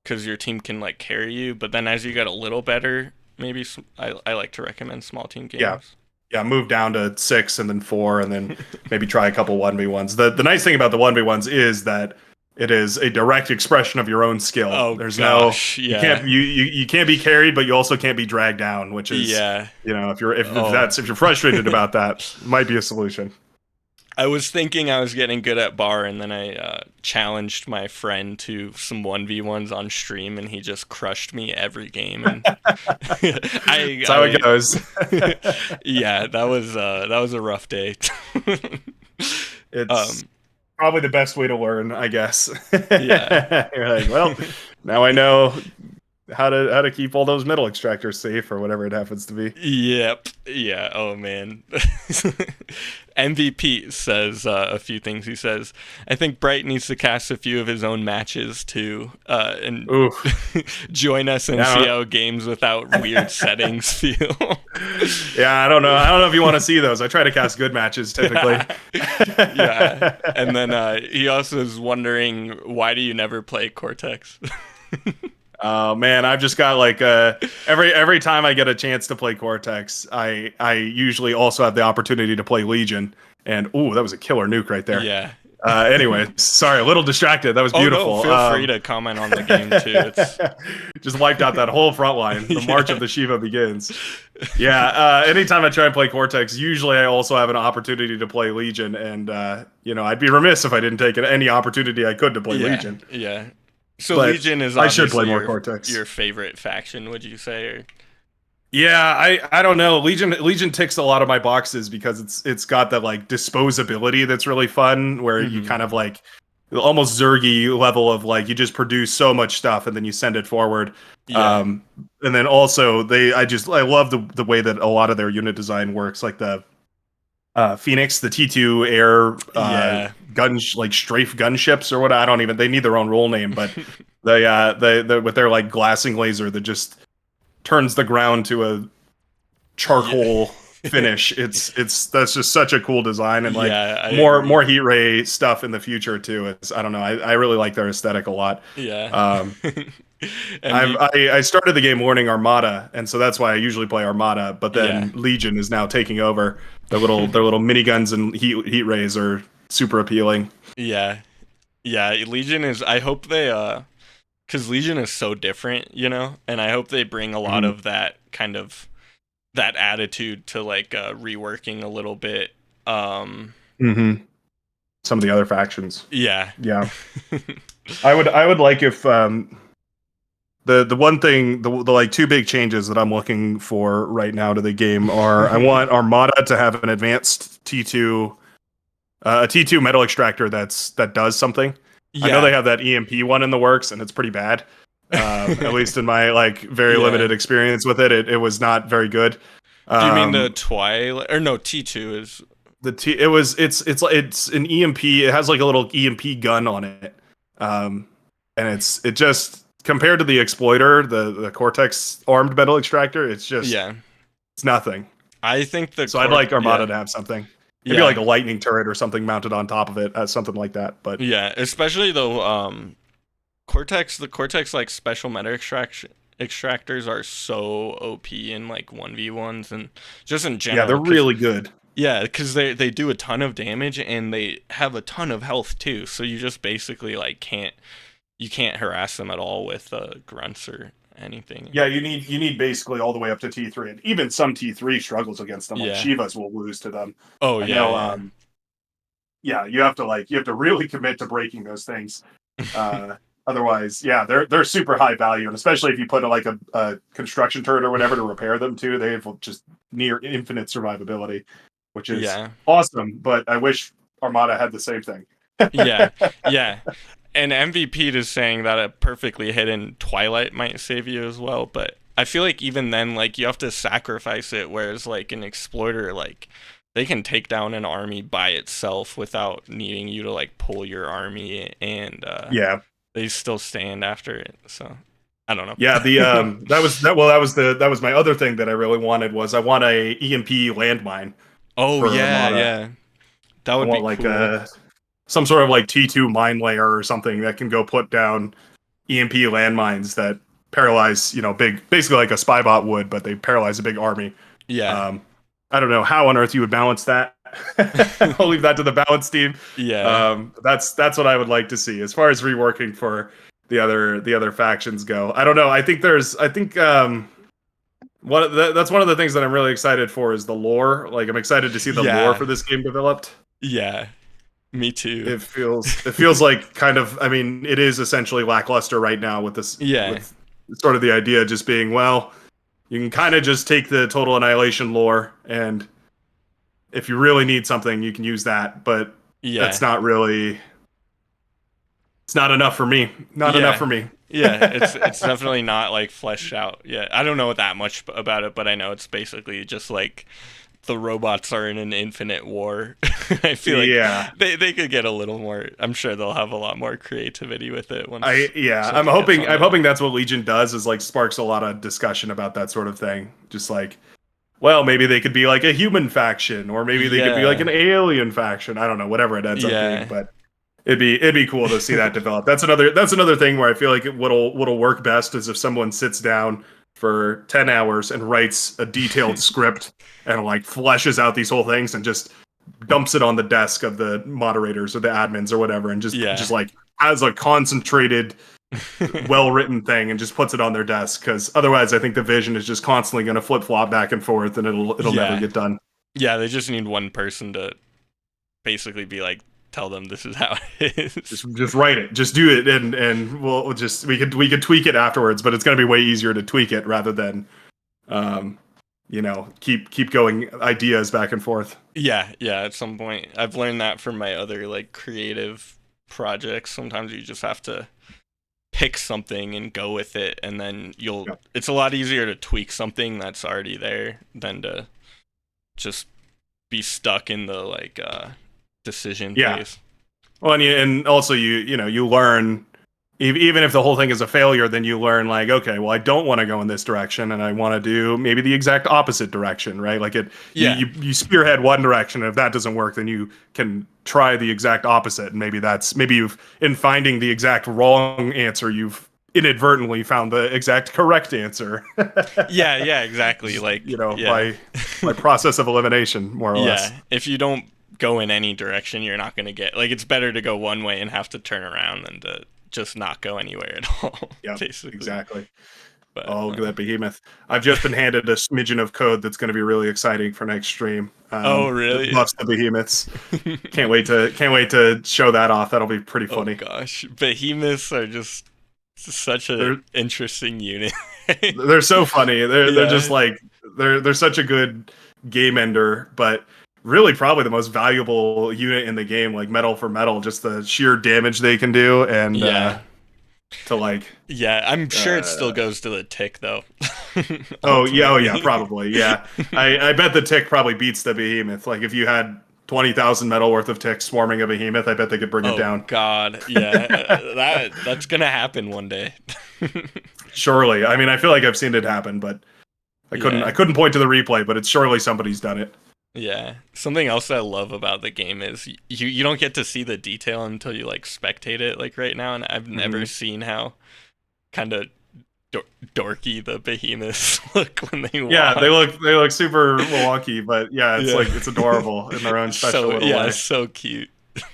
S1: because your team can like carry you. But then as you get a little better, maybe I like to recommend small team games.
S2: Yeah, move down to 6 and then 4, and then maybe try a couple 1v1s. The nice thing about the 1v1s is that It is a direct expression of your own skill.
S1: Oh
S2: There's no
S1: gosh,
S2: you can't
S1: yeah,
S2: you can't be carried, but you also can't be dragged down, which is
S1: yeah.
S2: if
S1: Oh,
S2: if you're frustrated about that, might be a solution.
S1: I was thinking I was getting good at bar, and then I challenged my friend to some 1v1s on stream, and he just crushed me every game. And
S2: That's how it goes.
S1: yeah, that was a rough day.
S2: It's
S1: um,
S2: probably the best way to learn, I guess.
S1: yeah,
S2: You're like, well, now I know how to keep all those metal extractors safe or whatever it happens to be.
S1: yep, yeah. Oh man. MVP says a few things. He says, "I think Bright needs to cast a few of his own matches too, and
S2: Ooh,
S1: join us and see
S2: yeah,
S1: how games without weird settings feel."
S2: yeah. I don't know. I don't know if you want to see those. I try to cast good matches typically.
S1: Yeah, and then he also is wondering, why do you never play Cortex?
S2: Oh man, I've just got like every time I get a chance to play Cortex, I usually also have the opportunity to play Legion, and ooh, that was a killer nuke right there.
S1: Yeah.
S2: Anyway, sorry, a little distracted. That was
S1: Oh no,
S2: beautiful.
S1: feel free to comment on the game too. It's
S2: just wiped out that whole front line. The March of the Shiva begins. Yeah, anytime I try to play Cortex, usually I also have an opportunity to play Legion, and I'd be remiss if I didn't take any opportunity I could to play
S1: yeah,
S2: Legion.
S1: yeah. So
S2: But
S1: Legion is
S2: I should play
S1: obviously
S2: more Cortex.
S1: your favorite faction, would you say? Or
S2: Yeah, I don't know. Legion ticks a lot of my boxes because it's got that like disposability that's really fun, where you kind of like almost Zergy level of like you just produce so much stuff and then you send it forward.
S1: yeah,
S2: And then also I love the way that a lot of their unit design works, like the Phoenix, the T2 air
S1: yeah,
S2: like strafe gunships or what. I don't even, they need their own role name, but they with their like glassing laser that just turns the ground to a charcoal finish. It's that's just such a cool design, and like
S1: yeah. I agree.
S2: more heat ray stuff in the future too. It's, I don't know. I really like their aesthetic a lot.
S1: Yeah.
S2: Um,
S1: MV,
S2: I started the game learning Armada, and so that's why I usually play Armada. But
S1: yeah,
S2: then Legion is now taking over. Their little miniguns and heat rays are super appealing.
S1: yeah, yeah. Legion is. I hope they because Legion is so different, and I hope they bring a lot
S2: Mhm.
S1: of that kind of that attitude to like reworking a little bit.
S2: Mm-hmm. Some of the other factions.
S1: Yeah.
S2: Yeah, I would like if the one thing, the like two big changes that I'm looking for right now to the game are, I want Armada to have an advanced T2 a T2 metal extractor that does something. I know they
S1: Yeah.
S2: have that EMP one in the works, and it's pretty bad. At least in my like very
S1: Yeah.
S2: limited experience with it, it was not very good.
S1: Do you mean the
S2: Um,
S1: Twilight or no, T2 is
S2: it's an EMP. It has like a little EMP gun on it, and it just, compared to the Exploiter, the Cortex armed metal extractor,
S1: yeah.
S2: it's nothing.
S1: I think the
S2: So I'd
S1: Cort
S2: like Armada
S1: yeah.
S2: to have something, maybe like
S1: Yeah.
S2: a lightning turret or something mounted on top of it, something like that. But
S1: Yeah, especially though the Cortex like special meta extractors are so OP in like 1v1s and just in
S2: yeah, they're
S1: general cuz
S2: really good.
S1: yeah, cuz they do a ton of damage and they have a ton of health too. So you just basically like can't harass them at all with grunts or anything.
S2: Yeah, you need basically all the way up to T3, and even some T3 struggles against them. Like
S1: Yeah.
S2: Shivas will lose to them.
S1: Oh
S2: I
S1: yeah,
S2: know.
S1: yeah.
S2: Yeah, you have to really commit to breaking those things. Otherwise, yeah, they're super high value, and especially if you put a construction turret or whatever to repair them too, they have just near infinite survivability, which is
S1: Yeah.
S2: awesome. But I wish Armada had the same thing.
S1: Yeah. Yeah. And MVP is saying that a perfectly hidden Twilight might save you as well, but I feel like even then, like you have to sacrifice it, whereas like an exploiter, like they can take down an army by itself without needing you to like pull your army, and
S2: Yeah,
S1: they still stand after it. So I don't
S2: yeah. The
S1: know.
S2: that was my other thing that I really wanted, was I want a EMP landmine
S1: Oh
S2: for
S1: yeah,
S2: Armada.
S1: yeah, that
S2: I
S1: would be
S2: want like
S1: cool.
S2: some sort of like T2 mine layer or something that can go put down EMP landmines that paralyze, basically like a spy bot would, but they paralyze a big army.
S1: Yeah.
S2: Um, I don't know how on earth you would balance that, I'll leave that to the balance team.
S1: Yeah.
S2: That's what I would like to see as far as reworking for the other factions go. I don't know. That's one of the things that I'm really excited for is the lore. Like I'm excited to see the lore
S1: Yeah.
S2: for this game developed.
S1: Yeah. Me too.
S2: It feels like kind of, I mean, it is essentially lackluster right now with this,
S1: Yeah.
S2: with sort of the idea just being, well, you can kind of just take the Total Annihilation lore, and if you really need something, you can use that, but that's
S1: Yeah.
S2: not really, it's not enough for me. Not enough
S1: Yeah.
S2: for me.
S1: Yeah, it's definitely not like fleshed out. Yeah, I don't know that much about it, but I know it's basically just like the robots are in an infinite war. I feel like
S2: Yeah.
S1: they could get a little more. I'm sure they'll have a lot more creativity with it once
S2: I'm
S1: something gets
S2: hoping
S1: on
S2: I'm
S1: there.
S2: hoping that's what Legion does, is like sparks a lot of discussion about that sort of thing. Just like, well, maybe they could be like a human faction, or maybe they could be like
S1: Yeah,
S2: an alien faction. I don't know, whatever it ends up being,
S1: yeah,
S2: but it'd be cool to see that develop. That's another thing where I feel like what'll work best is if someone sits down for 10 hours and writes a detailed script and like fleshes out these whole things and just dumps it on the desk of the moderators or the admins or whatever, and just
S1: yeah.
S2: like has a concentrated, well written thing and just puts it on their desk, because otherwise I think the vision is just constantly going to flip flop back and forth and it'll never
S1: Yeah,
S2: get done.
S1: yeah. They just need one person to basically be like, tell them this is how it is.
S2: Just write it, just do it, and we'll just we could tweak it afterwards, but it's going to be way easier to tweak it rather than um keep going ideas back and forth.
S1: Yeah, yeah, at some point. I've learned that from my other like creative projects. Sometimes you just have to pick something and go with it, and then
S2: Yeah.
S1: it's a lot easier to tweak something that's already there than to just be stuck in the like decision
S2: Yeah.
S1: phase.
S2: Well, and also you learn, even if the whole thing is a failure, then you learn like, okay, well, I don't want to go in this direction, and I want to do maybe the exact opposite direction, right? Like
S1: Yeah.
S2: you spearhead one direction, and if that doesn't work, then you can try the exact opposite, and maybe you've, in finding the exact wrong answer, you've inadvertently found the exact correct answer.
S1: Yeah, yeah, exactly.
S2: Just,
S1: Like, yeah.
S2: by process of elimination, more or less.
S1: Yeah, if you don't go in any direction, you're not going to get like it's better to go one way and have to turn around than to just not go anywhere at all,
S2: Yep,
S1: basically.
S2: exactly.
S1: But
S2: Oh, look at that behemoth. I've just been handed a smidgen of code that's going to be really exciting for next stream.
S1: oh,
S2: That
S1: really?
S2: buffs the behemoths. Can't wait to show that off. That'll be pretty
S1: Oh
S2: funny.
S1: gosh, behemoths are just such a
S2: They're
S1: interesting unit.
S2: they're so funny. They're just
S1: Yeah.
S2: like, they're such a good game ender, but really probably the most valuable unit in the game, like metal for metal, just the sheer damage they can do, and
S1: Yeah.
S2: to like
S1: Yeah, I'm sure it still
S2: uh,
S1: goes to the tick though.
S2: oh yeah,
S1: Ultimately.
S2: probably. Yeah. I bet the tick probably beats the behemoth. Like if you had 20,000 metal worth of ticks swarming a behemoth, I bet they could bring it
S1: Oh
S2: down.
S1: god. Yeah. That's going to happen one day.
S2: Surely. I mean, I feel like I've seen it happen, but I couldn't I
S1: Yeah.
S2: couldn't point to the replay, but it's surely somebody's done it.
S1: Yeah. Something else I love about the game is you don't get to see the detail until you like spectate it like right now, and I've never
S2: Hmm.
S1: seen how kind of dorky the behemoths look when they
S2: Yeah,
S1: walk.
S2: they look super wonky, but yeah, it's
S1: Yeah.
S2: like it's adorable in their own special
S1: So
S2: little
S1: yeah,
S2: way.
S1: so cute.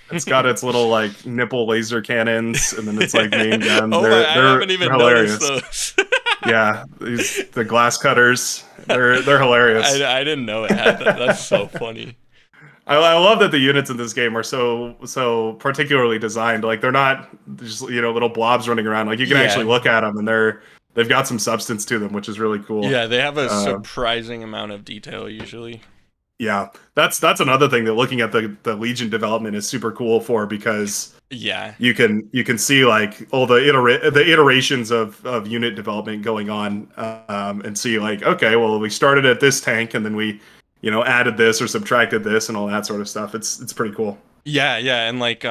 S2: It's got its little like nipple laser cannons, and then it's like main gun.
S1: Oh my, I haven't
S2: They're
S1: even noticed
S2: hilarious.
S1: those.
S2: Yeah, the glass cutters. They're hilarious.
S1: I didn't know it had that. That's so funny.
S2: I love that the units in this game are so particularly designed. Like they're not just little blobs running around. Like you can actually
S1: Yeah.
S2: look at them, and they've got some substance to them, which is really cool.
S1: Yeah, they have a
S2: Uh,
S1: surprising amount of detail usually.
S2: yeah, that's another thing that looking at the Legion development is super cool for, because
S1: Yeah.
S2: you can see like all the iterations of unit development going on, and see like, okay, well, we started at this tank, and then we added this or subtracted this and all that sort of stuff. It's pretty cool.
S1: Yeah, yeah, and like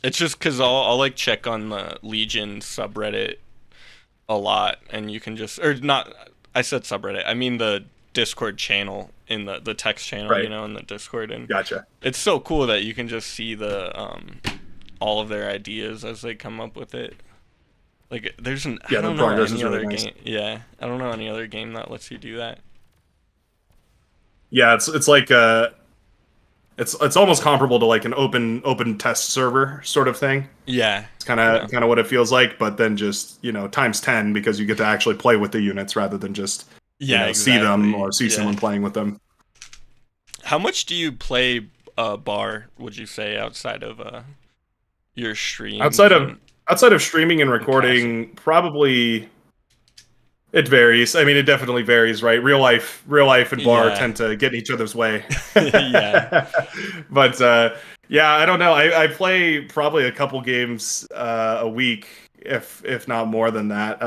S1: it's just cuz I'll like check on the Legion subreddit a lot, and you can just or not I said subreddit. I mean the Discord channel in the text channel,
S2: Right.
S1: in the Discord, and
S2: Gotcha.
S1: it's so cool that you can just see the all of their ideas as they come up with it. Like I
S2: Yeah, the
S1: don't know
S2: progress
S1: any
S2: is really
S1: other
S2: nice.
S1: game. Yeah, I don't know any other game that lets you do that.
S2: Yeah, it's like it's almost comparable to like an open test server sort of thing.
S1: Yeah.
S2: It's kind
S1: Yeah.
S2: of what it feels like, but then just times 10 because you get to actually play with the units rather than just
S1: Yeah,
S2: see them or
S1: exactly.
S2: see
S1: Yeah.
S2: someone playing with them.
S1: How much do you play bar, would you say, outside of your
S2: Outside
S1: streams
S2: of
S1: and
S2: streaming and
S1: casting?
S2: recording, probably it varies. I mean, it definitely varies, right? Real life and bar
S1: Yeah.
S2: tend to get in each other's way.
S1: Yeah.
S2: But yeah, I don't know. I play probably a couple games a week, if not more than that.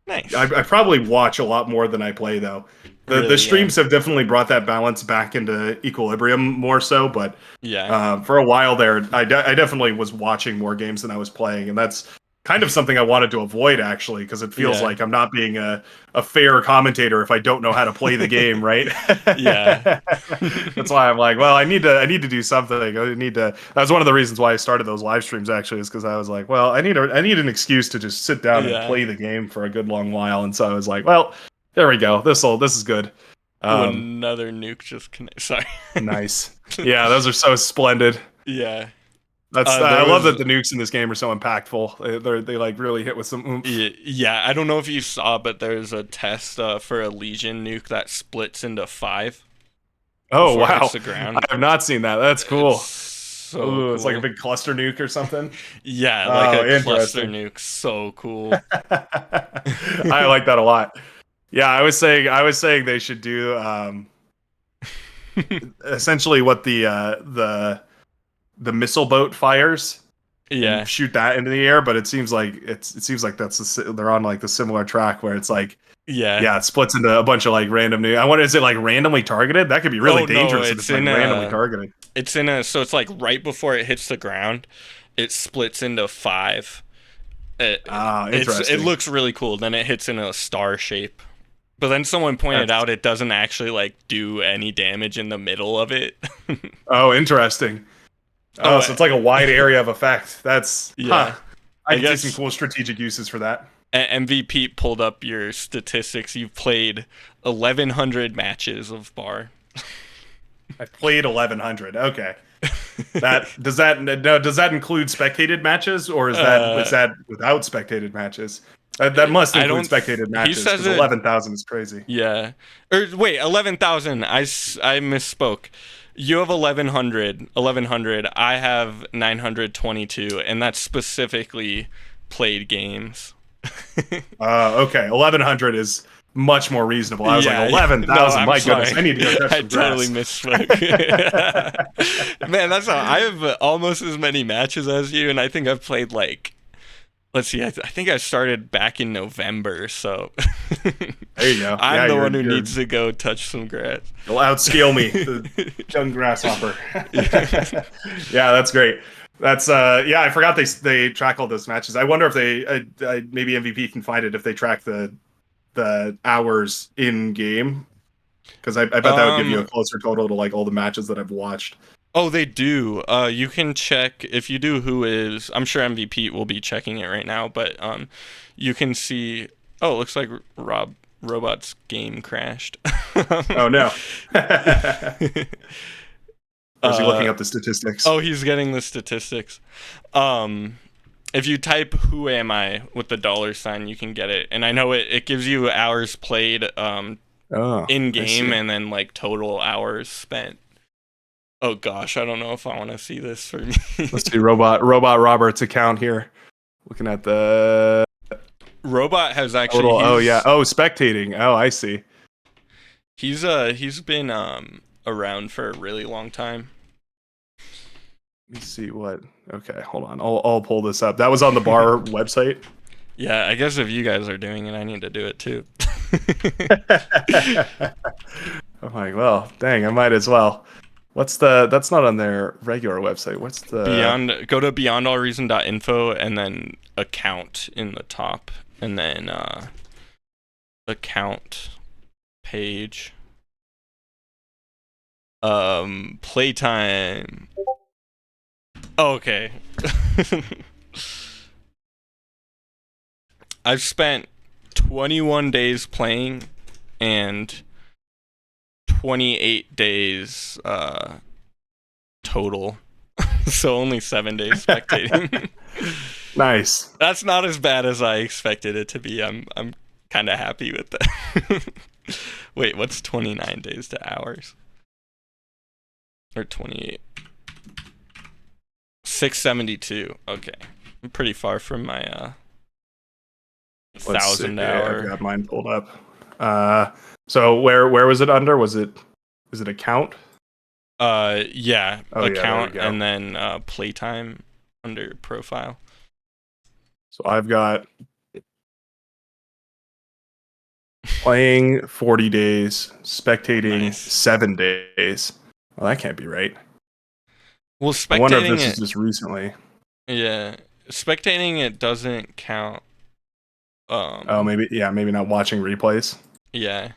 S1: Nice.
S2: I probably watch a lot more than I play, though. The
S1: Really, yeah.
S2: streams have definitely brought that balance back into equilibrium more so, but
S1: Yeah.
S2: for a while there, I definitely was watching more games than I was playing, and that's kind of something I wanted to avoid actually, because it feels
S1: Yeah.
S2: like I'm not being a fair commentator if I don't know how to play the game, right?
S1: Yeah.
S2: That's why I'm like, well, I need to do something. I need to. That was one of the reasons why I started those live streams actually, is because I was like, well, I need an excuse to just sit down and
S1: Yeah.
S2: play the game for a good long while, and so I was like, well, there we go. This is good.
S1: Ooh,
S2: Um,
S1: another nuke just connect. Sorry.
S2: nice. Yeah, those are so splendid.
S1: Yeah.
S2: That's
S1: There
S2: I love
S1: was
S2: that the nukes in this game are so impactful. They like really hit with some oomph.
S1: yeah, I don't know if you saw, but there's a test for a Legion nuke that splits into 5
S2: Oh
S1: before it hits
S2: wow,
S1: the
S2: I
S1: ground.
S2: have not seen that. That's
S1: It's
S2: cool.
S1: so
S2: Ooh, it's like a
S1: cool.
S2: big cluster nuke or something.
S1: Yeah, like
S2: Oh,
S1: a cluster
S2: interesting.
S1: nuke. So cool.
S2: I like that a lot. Yeah, I was saying they should do essentially what the missile boat fires and
S1: Yeah.
S2: shoot that into the air, but it seems like they're on like the similar track where it's like,
S1: Yeah.
S2: yeah, it splits into a bunch of like random new. I wonder, is it like randomly targeted? That could be really
S1: Oh no,
S2: dangerous if it's like randomly targeted.
S1: so it's like right before it hits the ground, it splits into 5.
S2: Ah,
S1: It
S2: interesting.
S1: looks really cool. Then it hits in a star shape. But then someone pointed
S2: That's
S1: out it doesn't actually like do any damage in the middle of it.
S2: oh, interesting.
S1: Oh,
S2: Oh, so it's like a wide area of effect. That's huh.
S1: yeah.
S2: I
S1: I
S2: can see some
S1: guess
S2: cool strategic uses for that.
S1: MVP pulled up your statistics. You've played 1,100 matches of bar.
S2: I played 1100. Okay. That does that no, does that include spectated matches, or is
S1: Uh,
S2: that without spectated matches? That must
S1: I
S2: include
S1: don't.
S2: spectated
S1: He
S2: matches
S1: says
S2: because
S1: it.
S2: 11,000 is crazy.
S1: Yeah. Or wait, 11,000. I misspoke. You have 1,100. 1,100. I have 922, and that's specifically played games.
S2: Okay, 1100 is much more reasonable. I was like
S1: Yeah. No,
S2: 11,000.
S1: I'm
S2: My goodness,
S1: sorry.
S2: I need to go touch
S1: I
S2: some
S1: totally
S2: grass.
S1: misspoke. Man, that's how I have almost as many matches as you, and I think I've played like. Let's see. I think I started back in November, so
S2: There you go.
S1: I'm
S2: Yeah,
S1: the one who needs to go touch some grass.
S2: you'll outscale me, the young grasshopper. Yeah, that's great. That's yeah. I forgot they track all those matches. I wonder if they maybe MVP can find it if they track the hours in game, because I bet that would give you a
S1: Um.
S2: closer total to like all the matches that I've watched.
S1: Oh, they do. You can check if you do who is. I'm sure MVP will be checking it right now, but you can see. Oh, it looks like Robot's game crashed.
S2: Oh no. Or is he looking
S1: uh,
S2: up the statistics?
S1: oh, he's getting the statistics. Um, if you type "Who am I" with the $, you can get it, and I know it gives you hours played
S2: Oh,
S1: in
S2: I
S1: game
S2: see.
S1: and then like total hours spent. Oh gosh, I don't know if I want to see this for me.
S2: Let's see Robot Robert's account here. Looking at the
S1: Robot has actually
S2: total. Oh yeah. Oh, spectating. Oh, I see.
S1: he's been around for a really long time.
S2: Let me see what. Okay, hold on. I'll pull this up. That was on the bar website.
S1: Yeah, I guess if you guys are doing it, I need to do it too.
S2: I'm like, well, dang, I might as well. What's the? That's not on their regular website. What's the?
S1: Go to beyondallreason.info and then account in the top and then account page. Playtime. Oh, okay. I've spent 21 days playing and 28 days total. So only 7 days spectating.
S2: Nice.
S1: That's not as bad as I expected it to be. I'm kind of happy with that. Wait, what's 29 days to hours? Or 28? 672. Okay. I'm pretty far from my 1,000 hour.
S2: I've got mine pulled up. So where was it under? Is it account?
S1: Yeah,
S2: Oh,
S1: account
S2: yeah,
S1: and then playtime under profile.
S2: So I've got playing 40 days, spectating
S1: Nice.
S2: 7 days. Well, that can't be right.
S1: Well,
S2: I wonder if
S1: spectating
S2: this
S1: it,
S2: is just recently.
S1: yeah, spectating it doesn't count.
S2: Oh, maybe not watching replays.
S1: Yeah.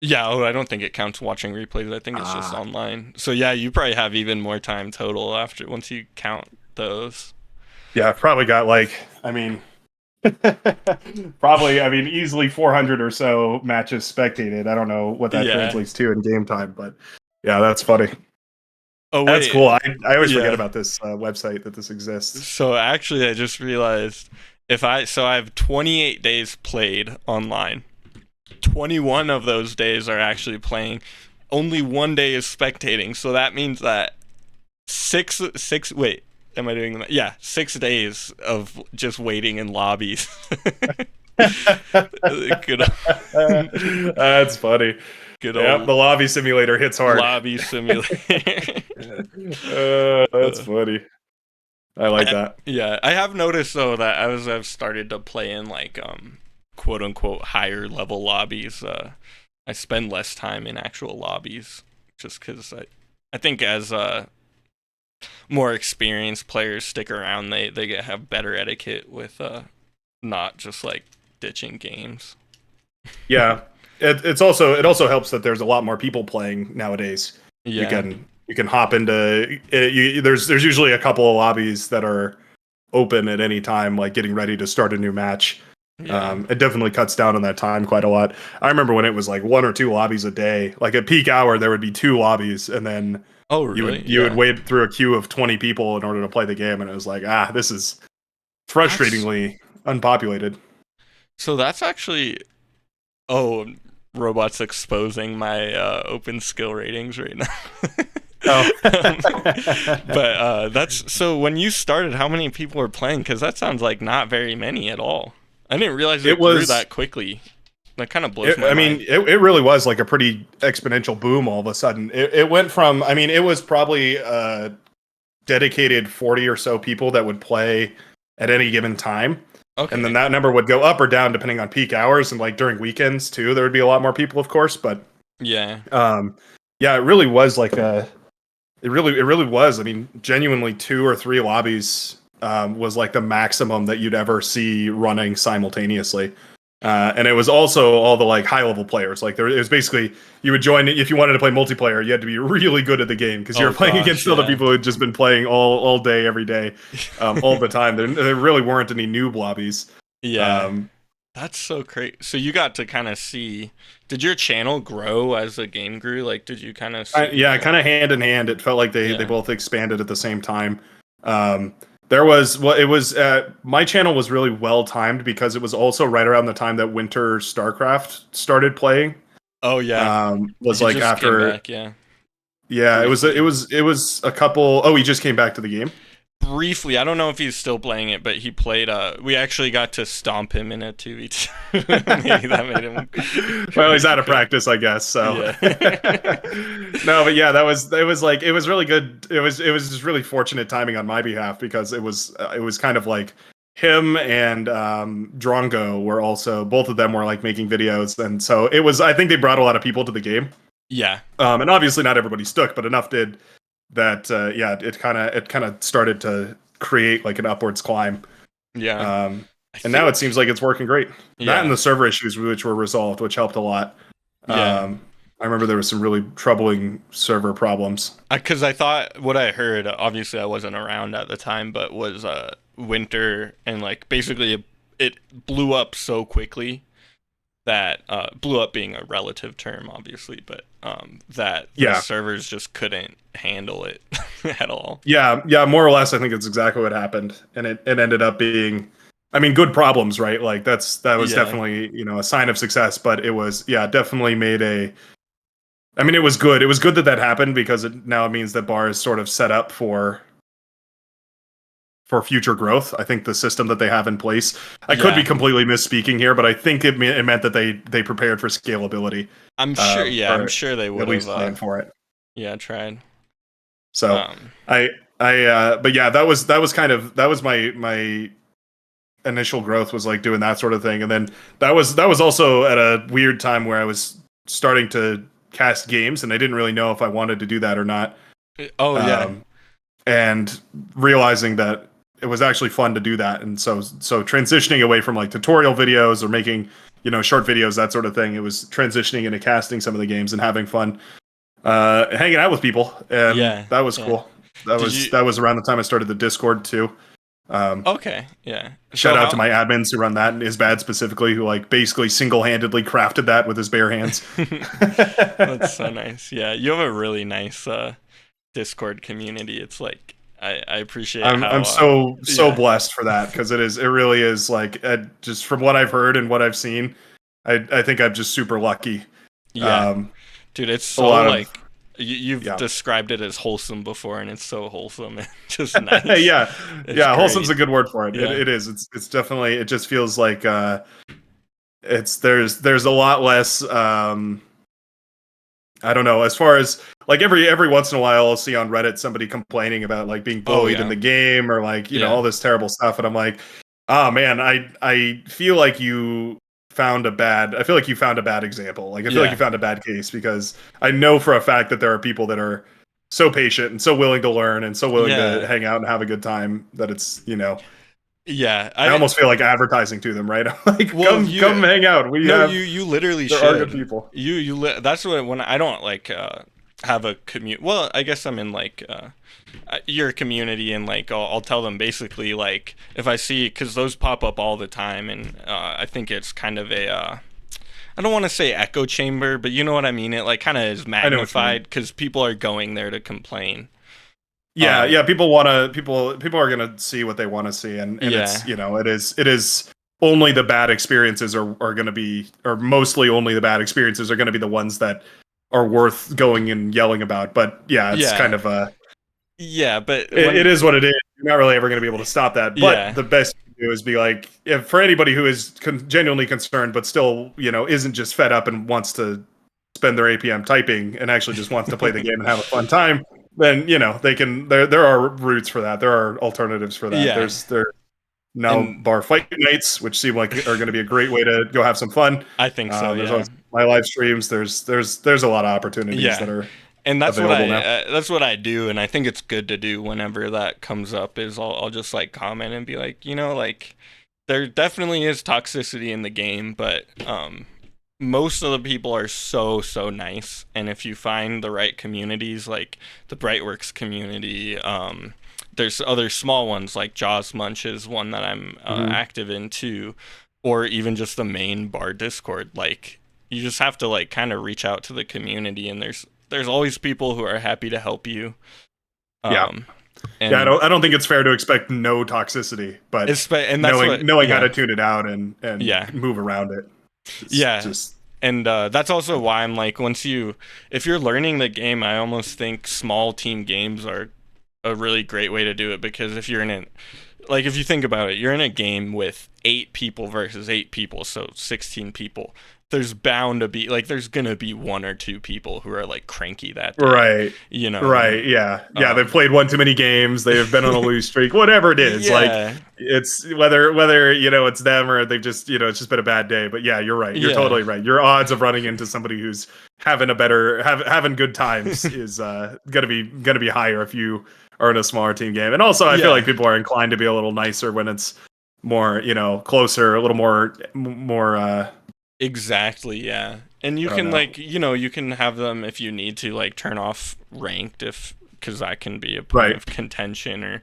S1: Yeah, I don't think it counts watching replays. I think it's just online. So yeah, you probably have even more time total once you count those.
S2: Yeah, I've probably got easily 400 or so matches spectated. I don't know what that translates to in game time, but yeah, that's funny.
S1: Oh,
S2: that's
S1: wait.
S2: cool. I always forget about this website that this exists.
S1: So actually, I just realized I have 28 days played online. 21 of those days are actually playing. Only 1 day is spectating. So that means that 6 days of just waiting in lobbies. Good.
S2: That's funny.
S1: Good old
S2: the lobby simulator hits hard.
S1: Lobby simulator.
S2: That's funny. I like that.
S1: Yeah, I have noticed though that as I've started to play in like quote unquote higher level lobbies, I spend less time in actual lobbies just because I think as more experienced players stick around, they have better etiquette with not just like ditching games.
S2: Yeah, it also helps that there's a lot more people playing nowadays.
S1: Yeah,
S2: you can hop into there's usually a couple of lobbies that are open at any time, like getting ready to start a new match.
S1: Yeah.
S2: It definitely cuts down on that time quite a lot. I remember when it was like 1 or 2 lobbies a day. Like at peak hour, there would be 2 lobbies, and then
S1: really?
S2: you would wait through a queue of 20 people in order to play the game, and it was like, this is frustratingly unpopulated.
S1: So that's actually robots exposing my open skill ratings right now.
S2: Oh.
S1: But that's so when you started, how many people were playing? Because that sounds like not very many at all. I didn't realize it grew that quickly. That kind of blows my mind.
S2: It really was like a pretty exponential boom all of a sudden. It went from, it was probably dedicated 40 or so people that would play at any given time. Okay. And then that number would go up or down depending on peak hours, and like during weekends too, there would be a lot more people, of course. But
S1: yeah,
S2: it really was like it really was. Genuinely 2 or 3 lobbies was like the maximum that you'd ever see running simultaneously. And it was also all the like high level players. Like it was basically you would join if you wanted to play multiplayer, you had to be really good at the game because you were playing against other people who had just been playing all day, every day, all the time. There really weren't any noob lobbies.
S1: Yeah, that's so crazy. So you got to kind of see. Did your channel grow as the game grew? Like, did you kind of see?
S2: Kind of hand in hand. It felt like they both expanded at the same time. My channel was really well timed because it was also right around the time that Winter StarCraft started playing.
S1: Oh yeah,
S2: was like after
S1: back, yeah.
S2: Yeah, it was a couple. Oh, he just came back to the game.
S1: Briefly, I don't know if he's still playing it, but he played. We actually got to stomp him in a 2v2. Maybe that made him.
S2: Well, he's out of practice, I guess. So. Yeah. No, but yeah, it was really good. It was just really fortunate timing on my behalf because it was kind of like him and Drongo were also, both of them were like making videos, and so it was. I think they brought a lot of people to the game.
S1: Yeah. And
S2: obviously not everybody stuck, but enough did. That it kind of started to create like an upwards climb.
S1: Yeah.
S2: And now it seems like it's working great. Yeah. That and the server issues which were resolved, which helped a lot. Yeah. I remember there was some really troubling server problems.
S1: Because I thought what I heard, obviously I wasn't around at the time, but was Winter and like basically it blew up so quickly that blew up being a relative term, obviously, but that the
S2: Yeah.
S1: servers just couldn't handle it at all.
S2: Yeah, more or less I think it's exactly what happened. And it ended up being, I mean, good problems, right? Like that was
S1: Yeah,
S2: definitely, a sign of success, but it was, yeah, definitely made a, I mean, it was good. It was good that that happened because it means that bar is sort of set up for future growth. I think the system that they have in place, I could be
S1: yeah.
S2: completely misspeaking here, but I think it meant that they prepared for scalability,
S1: I'm sure. Yeah, I'm
S2: or
S1: sure they
S2: at
S1: would have.
S2: least planned for it.
S1: Yeah, tried.
S2: So
S1: Um,
S2: but yeah, that was my initial growth, was like doing that sort of thing. And then that was also at a weird time where I was starting to cast games and I didn't really know if I wanted to do that or not.
S1: oh yeah,
S2: Um, and realizing that it was actually fun to do that. And so transitioning away from like tutorial videos or making, short videos, that sort of thing, it was transitioning into casting some of the games and having fun, hanging out with people. And
S1: yeah,
S2: that was
S1: yeah.
S2: cool. That
S1: Did
S2: was
S1: you?
S2: that was around the time I started the Discord too. Um,
S1: Okay, yeah. So
S2: Shout out to
S1: how?
S2: my admins who run that, and Isbad specifically, who like basically single-handedly crafted that with his bare hands.
S1: That's so nice. Yeah, you have a really nice Discord community. It's like I appreciate
S2: I'm
S1: how
S2: so
S1: yeah,
S2: blessed for that, because it really is like, just from what I've heard and what I've seen, I think I'm just super lucky.
S1: yeah.
S2: Um,
S1: Dude, it's
S2: a
S1: so
S2: lot of
S1: like you've
S2: Yeah.
S1: described it as wholesome before, and it's so wholesome and just nice.
S2: Yeah,
S1: It's
S2: yeah, wholesome's
S1: great.
S2: a good word for it. It,
S1: Yeah.
S2: it is. It's definitely. It just feels like there's a lot less. I don't know. As far as like every once in a while, I'll see on Reddit somebody complaining about like being
S1: Oh
S2: bullied in
S1: yeah.
S2: the game, or like
S1: Yeah.
S2: all this terrible stuff, and I'm like, oh man, I feel like you found a bad. I feel like you found a bad example. Like I feel like you
S1: Yeah.
S2: found a bad case, because I know for a fact that there are people that are so patient and so willing to learn and so willing to
S1: Yeah.
S2: hang out and have a good time, that it's,
S1: Yeah.
S2: I
S1: I
S2: almost feel like advertising to them, right? Like,
S1: well
S2: come
S1: you
S2: hang out.
S1: no you literally
S2: There are good
S1: should.
S2: people.
S1: That's what when I don't like have a commute. Well, I guess I'm in like your community, and like I'll tell them basically like if I see, because those pop up all the time, and I think it's kind of a I don't want to say echo chamber, but you know what I mean. It like kind of is
S2: I know what you mean.
S1: magnified because people are going there to complain.
S2: Yeah,
S1: Um,
S2: yeah. People are gonna see what they want to see, and it's,
S1: yeah,
S2: it is only the bad experiences are gonna be, or mostly only the bad experiences are gonna be the ones that are worth going and yelling about. But yeah, it's kind
S1: yeah,
S2: of
S1: yeah. But
S2: it
S1: when
S2: is what it is. You're not really ever gonna be able to stop that. But
S1: yeah,
S2: the best you can do is be like, if for anybody who is genuinely concerned, but still, isn't just fed up and wants to spend their APM typing and actually just wants to play the game and have a fun time, then they can. There are routes for that. There are alternatives for that.
S1: yeah,
S2: There now
S1: and
S2: bar fight nights, which seem like are going to be a great way to go have some fun.
S1: I think so.
S2: There's
S1: Yeah,
S2: always my live streams. There's a lot of opportunities that
S1: yeah.
S2: are
S1: And
S2: available now.
S1: that's what I do, and I think it's good to do whenever that comes up. Is I'll just like comment and be like, like there definitely is toxicity in the game, but most of the people are so nice, and if you find the right communities, like the Brightworks community, there's other small ones like Jaws Munch is one that I'm
S2: Mhm.
S1: active in too, or even just the main bar Discord. Like you just have to like kind of reach out to the community, and there's always people who are happy to help you.
S2: Yeah.
S1: Um,
S2: Yeah,
S1: and
S2: I don't think it's fair to expect no toxicity, but
S1: and that's what
S2: knowing how
S1: yeah,
S2: to tune it out and
S1: yeah,
S2: move around it, it's
S1: yeah.
S2: just
S1: And that's also why I'm like, if you're learning the game, I almost think small team games are a really great way to do it, because if you're in a, like, if you think about it, you're in a game with 8 people versus 8 people, so 16 people. There's bound to be, like, there's gonna be 1 or 2 people who are, like, cranky that day,
S2: right.
S1: and,
S2: Right, yeah. Yeah, they've
S1: um,
S2: played one too many games, they have been on a lose streak, whatever it is. Like,
S1: yeah,
S2: it's whether it's them or they've just, it's just been a bad day. But yeah, you're right. You're
S1: yeah,
S2: totally right. Your odds of running into somebody who's having good times is gonna be higher if you are in a smaller team game. And also I feel like
S1: yeah.
S2: people are inclined to be a little nicer when it's more, closer, a little more
S1: Exactly, yeah. And you
S2: I don't
S1: can
S2: know.
S1: like, you can have them if you need to like turn off ranked, if because that can be a point
S2: Right.
S1: of contention, or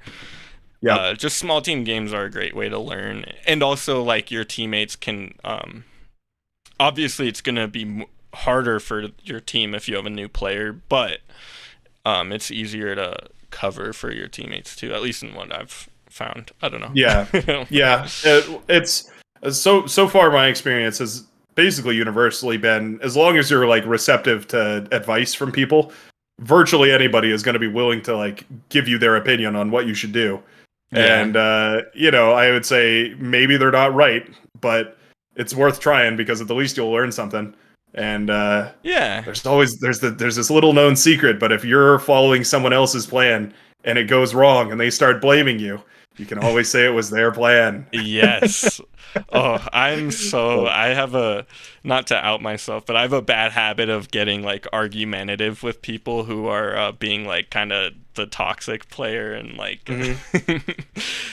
S2: Yep.
S1: just small team games are a great way to learn. And also like your teammates can obviously it's gonna be harder for your team if you have a new player, but it's easier to cover for your teammates too. At least in what I've found. I don't know.
S2: Yeah, yeah. It's so far my experience has basically universally been, as long as you're like receptive to advice from people, virtually anybody is going to be willing to like give you their opinion on what you should do.
S1: Yeah.
S2: And you know, I would say maybe they're not right, but it's worth trying because at the least you'll learn something. And
S1: Yeah.
S2: there's this little known secret, but if you're following someone else's plan and it goes wrong and they start blaming you, you can always say it was their plan.
S1: Yes. Oh, I have not to out myself, but I have a bad habit of getting like argumentative with people who are being like kind of the toxic player and like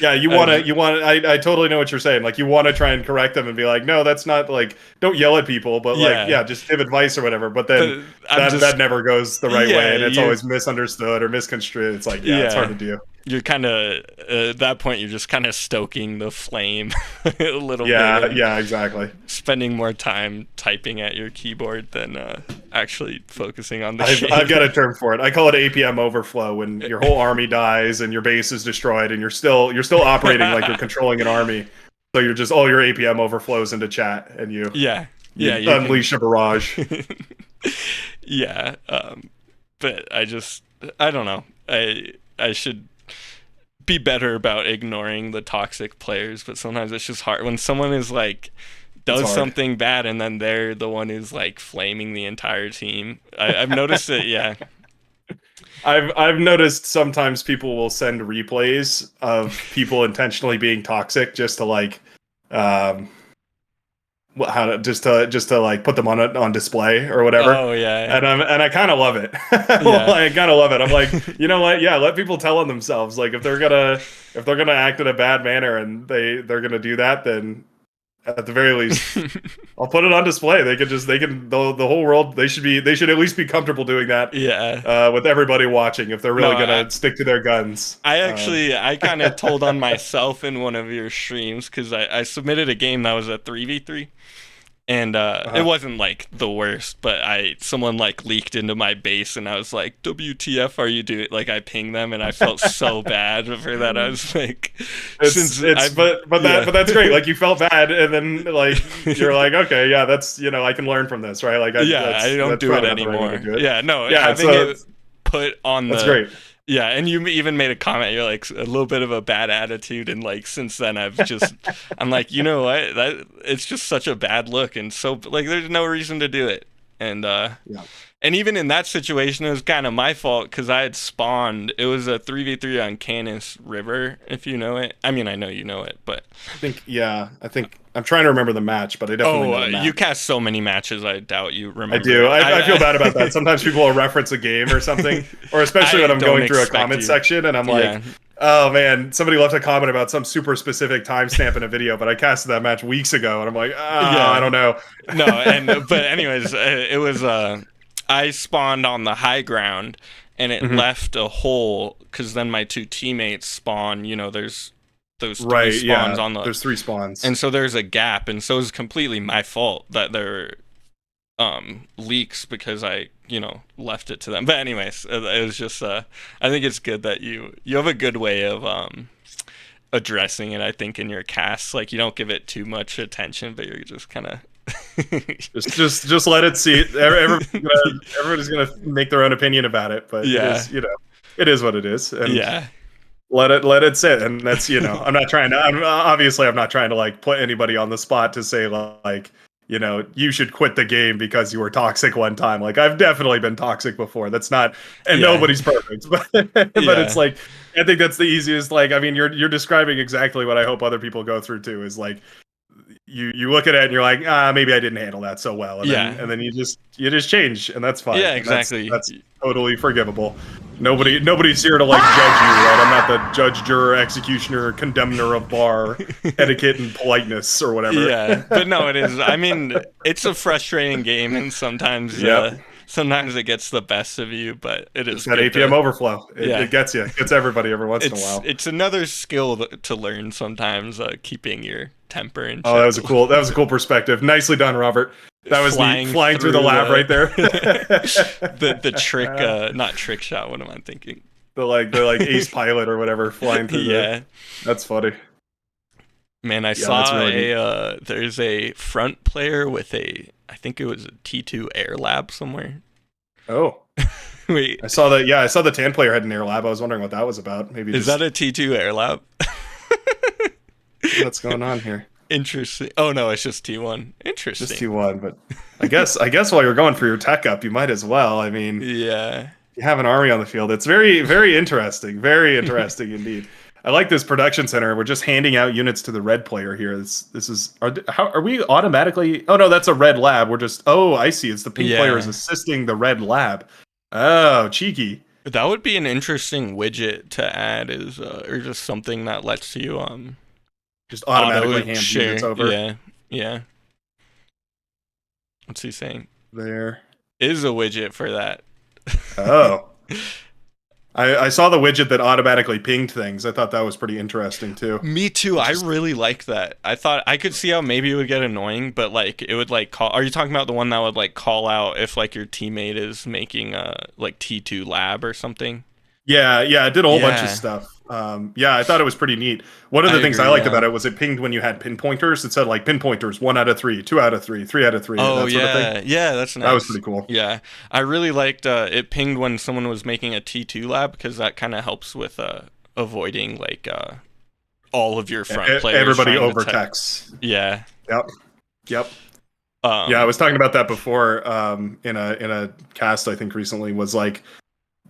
S2: Yeah, I totally know what you're saying. Like you want to try and correct them and be like, no, that's not like, don't yell at people, but like, yeah, just give advice or whatever. But then that never goes the right way, and it's always misunderstood or misconstrued. It's like, it's hard to do.
S1: You're kind of at that point you're just kind of stoking the flame a little bit.
S2: Yeah, exactly.
S1: Spending more time typing at your keyboard than actually focusing on the
S2: game. I've got a term for it. I call it APM overflow, when your whole army dies and your base is destroyed and you're still operating like you're controlling an army. So you're just, all your APM overflows into chat and you unleash a barrage.
S1: Yeah, but I don't know. I should be better about ignoring the toxic players, but sometimes it's just hard when someone is like does something bad and then they're the one who's like flaming the entire team. I've noticed it. Yeah,
S2: I've noticed sometimes people will send replays of people intentionally being toxic just to like just to like put them on display or whatever.
S1: Oh yeah.
S2: And I kind of love it. I kind of love it. I'm like, you know what? Yeah, let people tell on themselves. Like if they're gonna act in a bad manner and they're gonna do that, then at the very least, I'll put it on display. The whole world. They should at least be comfortable doing that.
S1: Yeah.
S2: With everybody watching, if they're really gonna stick to their guns.
S1: I kind of told on myself in one of your streams because I submitted a game that was a 3v3. And it wasn't like the worst, but someone like leaked into my base, and I was like, "WTF are you doing?" Like I pinged them, and I felt so bad for that. I was like,
S2: but that's great. Like you felt bad, and then like you're like, okay, yeah, that's I can learn from this, right? Like
S1: I don't do it anymore. Yeah, no, having it put on
S2: that's great.
S1: Yeah, and you even made a comment. You're like a little bit of a bad attitude, and like since then I'm like, you know what? That it's just such a bad look, and so like there's no reason to do it. And and even in that situation, it was kind of my fault because I had spawned. It was a 3v3 on Canis River, if you know it. I mean, I know you know it, but
S2: I think I'm trying to remember the match, but I definitely know the match.
S1: You cast so many matches, I doubt you remember.
S2: I do. I feel bad about that. Sometimes people will reference a game or something, or especially when I'm going through a comment section and I'm like, oh man, somebody left a comment about some super specific timestamp in a video, but I casted that match weeks ago, and I'm like, I don't know.
S1: No, but anyways, it was I spawned on the high ground, and it left a hole because then my two teammates spawn. There's those three spawns on
S2: there's 3 spawns,
S1: and so there's a gap, and so it's completely my fault that there are leaks because I left it to them. But anyways, it was just I think it's good that you have a good way of addressing it. I think in your casts, like you don't give it too much attention, but you're just kind of
S2: just let it see. Everybody's gonna make their own opinion about it, but it is what it is. And let it sit, and that's I'm not trying to like put anybody on the spot to say like you should quit the game because you were toxic one time. Like I've definitely been toxic before. That's not, and nobody's perfect, but it's like I think that's the easiest. Like I mean, you're describing exactly what I hope other people go through too. Is like you look at it and you're like, maybe I didn't handle that so well, and then you just change, and that's fine.
S1: Yeah, exactly.
S2: That's totally forgivable. Nobody's here to like judge you, right? I'm not the judge, juror, executioner, condemner of bar etiquette and politeness or whatever.
S1: Yeah, but no, it is. I mean, it's a frustrating game, and sometimes sometimes it gets the best of you, but it is
S2: that APM overflow. It gets you. It gets everybody every once in a while.
S1: It's another skill to learn sometimes, keeping your temper in check.
S2: Oh, that was a cool perspective. Nicely done, Robert. That was neat.
S1: flying
S2: Flying through the lab right there.
S1: the trick, not trick shot. What am I thinking?
S2: The ace pilot or whatever flying through
S1: Yeah.
S2: That's funny.
S1: Man, I
S2: Yeah, that's
S1: saw
S2: really neat.
S1: there's a front player with I think it was a T2 Air Lab somewhere.
S2: Oh,
S1: Wait,
S2: I saw that. Yeah, I saw the Tan player had an air lab. I was wondering what that was about. Maybe
S1: is that
S2: just
S1: a T2 Air Lab?
S2: what's going on here.
S1: Interesting. Oh no, it's just T1.
S2: Just
S1: Interesting.
S2: T1, but I guess while you're going for your tech up, you might as well. I mean,
S1: Yeah.
S2: you have an army on the field. It's very, very interesting. Very interesting indeed. I like this production center. We're just handing out units to the red player here. This is how are we automatically? Oh no, that's a red lab. We're just I see. It's the pink player is
S1: Yeah.
S2: assisting the red lab. Oh, cheeky.
S1: That would be an interesting widget to add is or just something that lets you
S2: Just automatically
S1: auto
S2: hand
S1: share.
S2: units over
S1: Yeah. Yeah. What's he saying?
S2: there.
S1: Is a widget for that.
S2: Oh. I saw the widget that automatically pinged things. I thought that was pretty interesting too.
S1: Me too. I
S2: Just
S1: really like that. I thought I could see how maybe it would get annoying, but like it would like call. Are you talking about the one that would like call out if like your teammate is making a like T2 lab or something?
S2: yeah, it did a whole bunch of
S1: Yeah,
S2: stuff. Yeah, I thought it was pretty neat. One of
S1: I
S2: the things I
S1: agree.
S2: liked
S1: Yeah.
S2: about it was it pinged when you had pinpointers. It said like pinpointers 1 out of 3, 2 out of 3, 3 out of 3,
S1: Oh
S2: that sort of thing.
S1: yeah, yeah. That's
S2: That was
S1: nice.
S2: pretty cool.
S1: Yeah, I really liked it pinged when someone was making a T2 lab because that kind of helps with avoiding like all of your front players
S2: Everybody
S1: trying to
S2: overtext.
S1: Yeah.
S2: Yep. Yep. Yeah, I
S1: Um.
S2: was talking about that before in a cast I think recently was like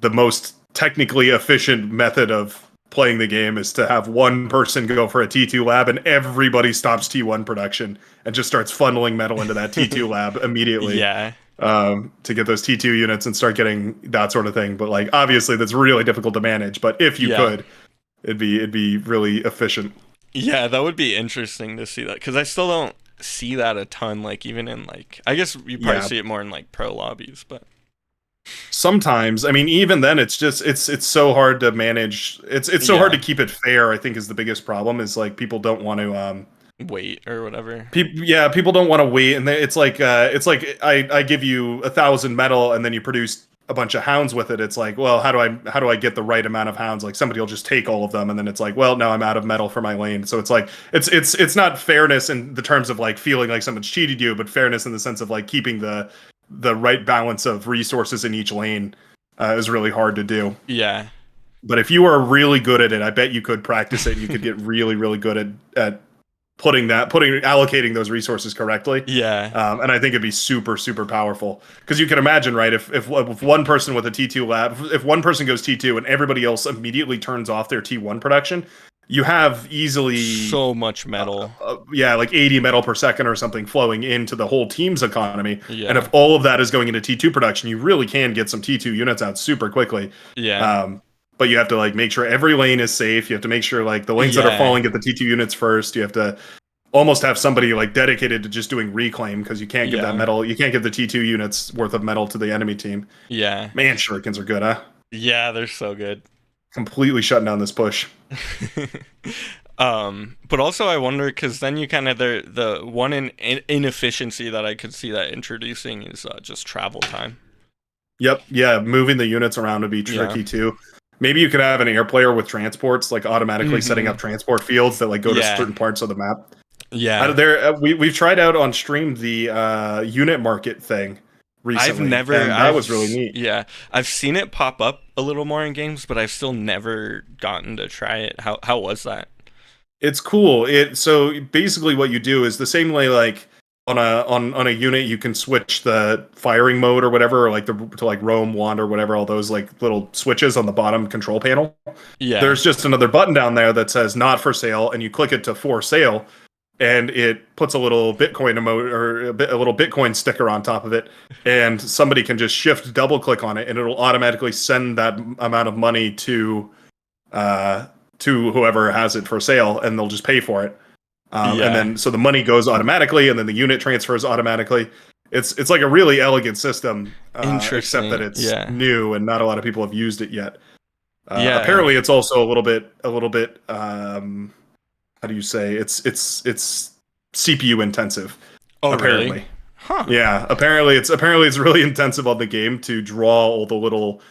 S2: the most technically efficient method of playing the game is to have one person go for a T2 lab and everybody stops T1 production and just starts funneling metal into that T2 lab immediately
S1: Yeah.
S2: to get those T2 units and start getting that sort of thing. But like obviously that's really difficult to manage. But if you
S1: Yeah.
S2: could, it'd be really efficient.
S1: Yeah, that would be interesting to see that because I still don't see that a ton. Like even in like, I guess you probably
S2: Yeah.
S1: see it more in like pro lobbies, but
S2: Sometimes, I mean, even then, it's just it's so hard to manage. It's so hard to
S1: yeah,
S2: keep it fair. I think is the biggest problem. Is like people don't want to
S1: weight or whatever.
S2: people don't want to wait, and it's like I give you 1,000 metal, and then you produce a bunch of hounds with it. It's like, well, how do I get the right amount of hounds? Like somebody will just take all of them, and then it's like, well, now I'm out of metal for my lane. So it's like it's not fairness in the terms of like feeling like someone's cheated you, but fairness in the sense of like keeping the right balance of resources in each lane is really hard to do.
S1: Yeah,
S2: But if you are really good at it, I bet you could practice it. You could get really, really good at allocating those resources correctly.
S1: yeah,
S2: And I think it'd be super, super powerful because you can imagine, right? If one person with a T2 lab, if one person goes T2 and everybody else immediately turns off their T1 production, you have easily
S1: so much metal.
S2: like 80 metal per second or something flowing into the whole team's economy. And
S1: Yeah,
S2: if all of that is going into T2 production, you really can get some T2 units out super quickly.
S1: yeah,
S2: But you have to like make sure every lane is safe. You have to make sure like the lanes that are
S1: yeah,
S2: falling get the T2 units first. You have to almost have somebody like dedicated to just doing reclaim because you can't give that
S1: yeah,
S2: metal. You can't give the T2 units worth of metal to the enemy team.
S1: yeah,
S2: Man, shurikens are good, huh?
S1: yeah. They're so good.
S2: Completely shutting down this push.
S1: But also I wonder because then you kind of the one inefficiency that I could see that introducing is just travel time.
S2: Yep. Yeah. Moving the units around would be
S1: Yeah.
S2: tricky too. Maybe you could have an air player with transports, like automatically setting
S1: Hmm.
S2: up transport fields that like go to
S1: Yeah.
S2: certain parts of the map. Out
S1: Yeah.
S2: of there, we've tried out on stream the unit market thing
S1: I've
S2: recently,
S1: never,
S2: and that was really neat.
S1: yeah, I've seen it pop up a little more in games, but I've still never gotten to try it. How was that?
S2: It's cool. So basically what you do is the same way like on a unit you can switch the firing mode or whatever, or like to like roam, wand, or whatever, all those like little switches on the bottom control panel.
S1: Yeah.
S2: There's just another button down there that says not for sale, and you click it to for sale, and it puts a little Bitcoin emote or a little Bitcoin sticker on top of it, and somebody can just shift double click on it, and it'll automatically send that amount of money to whoever has it for sale, and they'll just pay for it. And
S1: Yeah.
S2: then so the money goes automatically, and then the unit transfers automatically. It's like a really elegant system, except that
S1: Interesting.
S2: it's
S1: Yeah.
S2: new and not a lot of people have used it yet.
S1: Yeah.
S2: Apparently, it's also a little bit. How do you say? It's CPU intensive.
S1: Oh, really?
S2: Apparently,
S1: Huh.
S2: Yeah, apparently it's really intensive on the game to draw all the little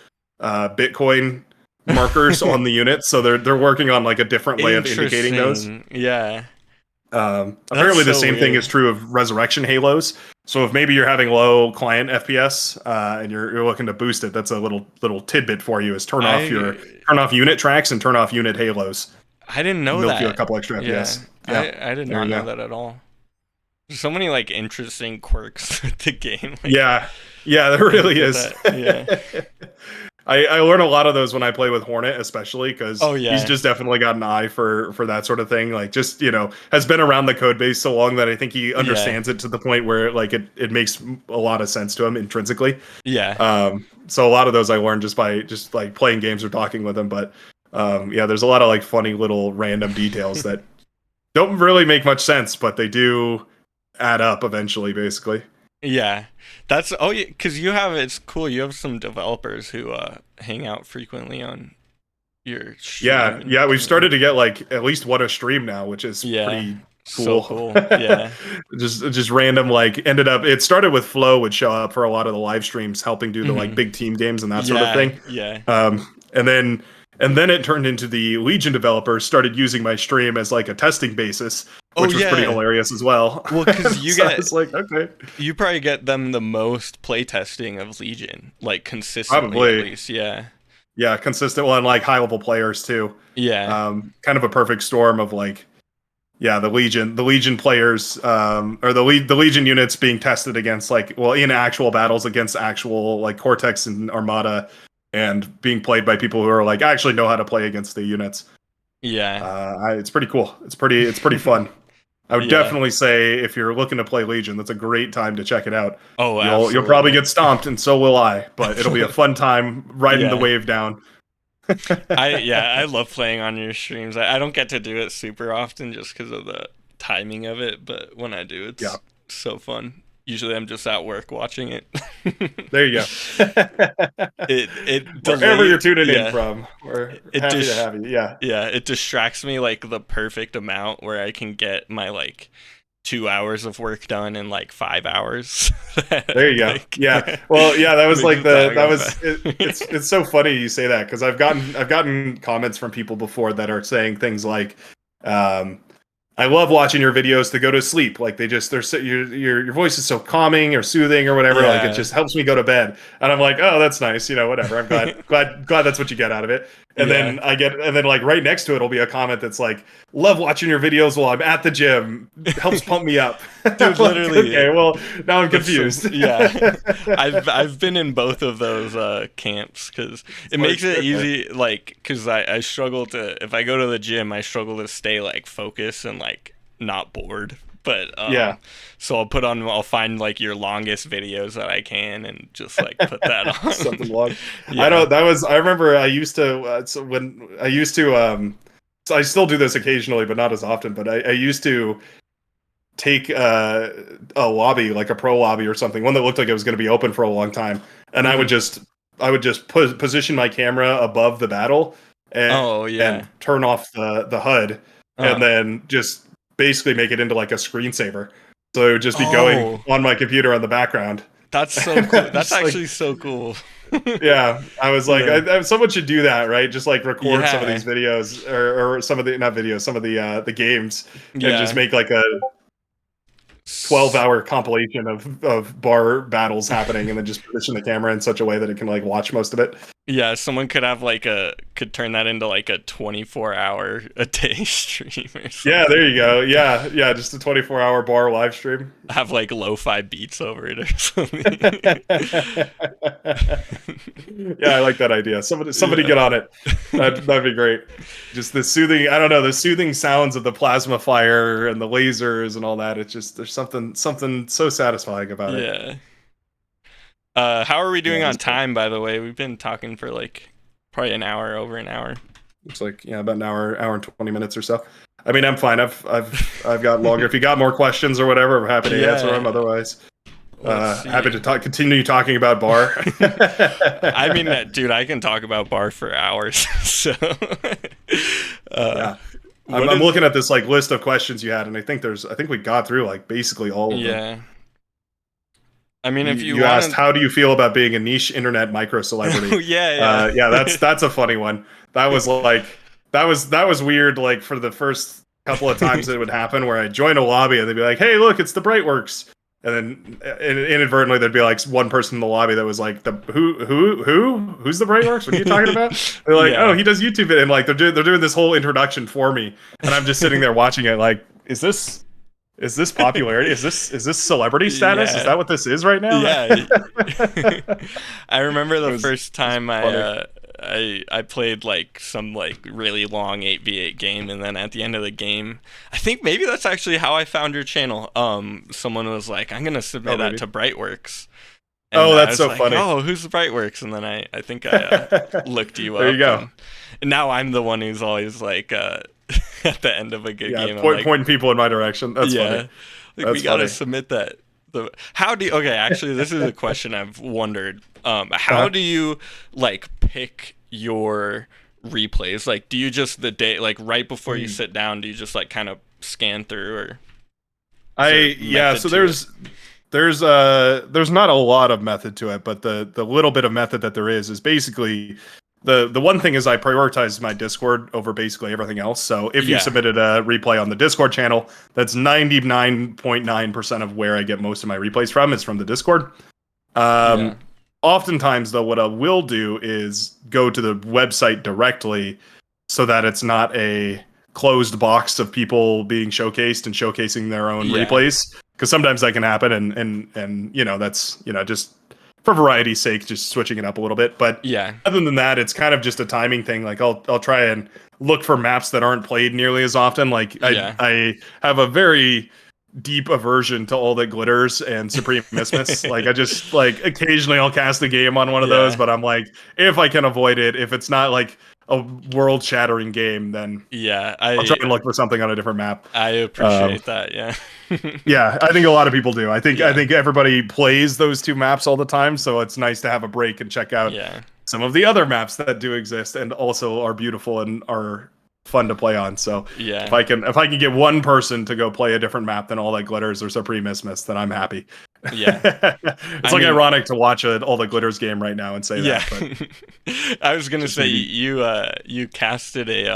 S2: Bitcoin markers on the unit. So they're working on like a different way of indicating those.
S1: Interesting. Yeah. That's
S2: Apparently, the
S1: so
S2: same thing is
S1: weird.
S2: true of Resurrection Halos. So if maybe you're having low client FPS and you're looking to boost it, that's a little tidbit for you: is
S1: I
S2: turn off unit tracks and turn off unit halos.
S1: I didn't know
S2: Milk you a
S1: that.
S2: couple extra
S1: Yeah.
S2: FPS. Yeah,
S1: I did
S2: there
S1: not
S2: you
S1: know
S2: go.
S1: that at all. There's so many like interesting quirks with the game. Like
S2: Yeah, yeah, there
S1: I didn't
S2: really
S1: get
S2: is.
S1: that. Yeah.
S2: I learn a lot of those when I play with Hornet, especially because
S1: Oh
S2: he's
S1: yeah.
S2: just definitely got an eye for that sort of thing. Like, just has been around the code base so long that I think he
S1: Yeah.
S2: understands it to the point where like it makes a lot of sense to him intrinsically.
S1: Yeah.
S2: So a lot of those I learned just by just like playing games or talking with him. But yeah, there's a lot of like funny little random details that don't really make much sense, but they do add up eventually, basically.
S1: Yeah. That's oh yeah, because you have it's cool. You have some developers who hang out frequently on your stream
S2: Yeah,
S1: and
S2: yeah, we've started
S1: community.
S2: to get like at least one a stream now, which is
S1: Yeah.
S2: pretty
S1: So
S2: cool.
S1: cool. Yeah.
S2: Just random like ended up. It started with Flow would show up for a lot of the live streams, helping do the like
S1: Hmm.
S2: big team games and that sort of
S1: Yeah.
S2: thing.
S1: Yeah.
S2: And then it turned into the Legion developers started using my stream as like a testing basis,
S1: Oh
S2: which was pretty
S1: yeah.
S2: hilarious as well.
S1: Well, because
S2: So I was like, okay,
S1: you probably get them the most playtesting of Legion, like consistently at
S2: probably,
S1: least. Yeah.
S2: yeah, consistent one, like high level players too.
S1: Yeah.
S2: Kind of a perfect storm of like, yeah, the Legion players, or the Legion units being tested against like, well, in actual battles against actual like Cortex and Armada, and being played by people who are like actually know how to play against the units.
S1: Yeah.
S2: It's pretty cool. It's pretty fun. I would
S1: Yeah.
S2: definitely say if you're looking to play Legion, that's a great time to check it out.
S1: Oh,
S2: You'll probably
S1: absolutely.
S2: get stomped, and so will I. But it'll be a fun time riding the
S1: Yeah.
S2: wave down.
S1: I love playing on your streams. I don't get to do it super often just because of the timing of it, but when I do,
S2: Yeah,
S1: it's so fun. Usually I'm just at work watching it.
S2: there you go.
S1: It
S2: Wherever
S1: delay
S2: you're tuning in
S1: yeah.
S2: from, we're
S1: It
S2: happy to
S1: just
S2: have you. Yeah.
S1: yeah, it distracts me like the perfect amount where I can get my like 2 hours of work done in like 5 hours.
S2: There you go.
S1: Like
S2: Yeah. Well, yeah, that was
S1: makes
S2: like
S1: the time go
S2: it's
S1: fast.
S2: so funny you say that because I've gotten comments from people before that are saying things like, um, I love watching your videos to go to sleep. Like they're so, your voice is so calming or soothing or whatever. Like it
S1: Yeah.
S2: just helps me go to bed. And I'm like, oh, that's nice. Whatever. I'm glad that's what you get out of it.
S1: Yeah.
S2: And then like right next to it will be a comment that's like, love watching your videos while I'm at the gym. Helps pump me up. I'm
S1: Dude,
S2: like,
S1: literally
S2: okay, well now I'm
S1: that's so
S2: confused.
S1: yeah. I've been in both of those camps cuz it
S2: Smart.
S1: makes it
S2: Okay.
S1: easy like cuz I struggle to if I go to the gym, I struggle to stay like focused and like not bored. But
S2: Yeah.
S1: so I'll find like your longest videos that I can and just like put that
S2: Something
S1: on.
S2: long. I
S1: Yeah.
S2: don't. That was. I remember. I used to. So when I used to. So I still do this occasionally, but not as often. But I used to take a lobby, like a pro lobby or something, one that looked like it was going to be open for a long time, and
S1: Mhm.
S2: I would just position my camera above the battle
S1: Oh
S2: and
S1: yeah.
S2: turn off the HUD, and
S1: Uh.
S2: then just basically make it into like a screensaver. So it would just be going
S1: Oh,
S2: on my computer on the background.
S1: that's so cool. That's
S2: Just like,
S1: actually so cool.
S2: yeah, I was like,
S1: Yeah.
S2: someone should do that, right? Just like record some of
S1: Yeah.
S2: these videos or some of the not videos, some of the games, and just
S1: Yeah.
S2: make like a 12-hour compilation of bar battles happening, and then just position the camera in such a way that it can like watch most of it.
S1: Yeah, someone could have like could turn that into like a 24-hour a day stream or
S2: Yeah,
S1: something.
S2: there you go. Yeah, yeah, just a 24-hour bar live stream.
S1: Have like lo-fi beats over it or
S2: Yeah,
S1: something.
S2: I like that idea. Somebody
S1: Yeah.
S2: get on it. That'd be great. Just the soothing, I don't know, the soothing sounds of the plasma fire and the lasers and all that. It's just there's something so satisfying about it.
S1: Yeah. How are we
S2: Yeah,
S1: doing
S2: it
S1: on
S2: is cool.
S1: time, by the way? We've been talking for like probably an hour, over an hour.
S2: Looks like yeah, about an hour and 20 minutes or so. I mean, I'm fine. I've got longer. If you got more questions or whatever, I'm happy to answer them.
S1: Yeah.
S2: Otherwise,
S1: Let's
S2: happy
S1: see.
S2: to continue talking about bar.
S1: I mean, dude, I can talk about bar for hours. So, uh,
S2: Yeah. I'm,
S1: what
S2: I'm
S1: is?
S2: looking at this like list of questions you had, and I think we got through like basically all of them.
S1: Yeah. I mean, if you
S2: You asked,
S1: wanted,
S2: how do you feel about being a niche internet micro celebrity?
S1: yeah,
S2: Yeah,
S1: yeah,
S2: that's a funny one. That was like that was weird. Like for the first couple of times that it would happen, where I join a lobby and they'd be like, "Hey, look, it's the Brightworks," and then inadvertently there'd be like one person in the lobby that was like, "The who's the Brightworks? What are you talking about?" They're like, "Oh,
S1: yeah,
S2: he does YouTube," and like they're doing this whole introduction for me, and I'm just sitting there watching it, like, is this popularity? Is this celebrity status? Is
S1: yeah.
S2: that what this is right now?
S1: Yeah. I remember
S2: It
S1: the
S2: was
S1: first time
S2: funny.
S1: I played like some like really long 8v8 game, and then at the end of the game, I think maybe that's actually how I found your channel. Someone was like, "I'm going to
S2: Oh,
S1: submit that
S2: maybe.
S1: to Brightworks." And
S2: Oh,
S1: I
S2: that's
S1: was
S2: so
S1: like,
S2: funny.
S1: "Oh, who's the Brightworks?" And then I think I looked you
S2: There you
S1: up,
S2: go.
S1: and now I'm the one who's always like at the end of a good
S2: Yeah,
S1: game, I'm like,
S2: pointing people in my direction. That's funny.
S1: yeah, like we
S2: That's
S1: gotta
S2: funny.
S1: submit that. How do you, okay? Actually, this is a question I've wondered. How
S2: Uh-huh.
S1: do you like pick your replays? Like, do you just the day like right before you
S2: Mm.
S1: sit down? Do you just like kind of scan through, or is there a
S2: Yeah,
S1: method
S2: so
S1: to it?
S2: there's not a lot of method to it, but the little bit of method that there is basically the one thing is I prioritize my Discord over basically everything else. So if you
S1: Yeah,
S2: submitted a replay on the Discord channel, that's 99.9% of where I get most of my replays from is from the Discord.
S1: yeah,
S2: Um, Oftentimes, though, what I will do is go to the website directly so that it's not a closed box of people being showcased and showcasing their own
S1: yeah,
S2: replays. Because sometimes that can happen, and that's just for variety's sake, just switching it up a little bit. But
S1: yeah,
S2: other than that, it's kind of just a timing thing. Like I'll try and look for maps that aren't played nearly as often. Like
S1: yeah,
S2: I have a very deep aversion to all that glitters and Supreme Mismas. Like I just like occasionally I'll cast a game on one of those,
S1: yeah,
S2: but I'm like, if I can avoid it, if it's not like a world shattering game, then
S1: yeah.
S2: I'll try and look for something on a different map.
S1: I
S2: Um,
S1: appreciate that. Yeah,
S2: yeah, I think a lot of people do. I
S1: yeah,
S2: think everybody plays those two maps all the time, so it's nice to have a break and check out
S1: yeah,
S2: some of the other maps that do exist and also are beautiful and are fun to play on. So
S1: yeah,
S2: if I can get one person to go play a different map than All That Glitters or Supreme Mismas, then I'm happy.
S1: yeah.
S2: It's
S1: I
S2: like
S1: mean,
S2: ironic to watch All That Glitters game right now and say
S1: yeah.
S2: that, but
S1: I was gonna
S2: just
S1: say
S2: maybe.
S1: you casted a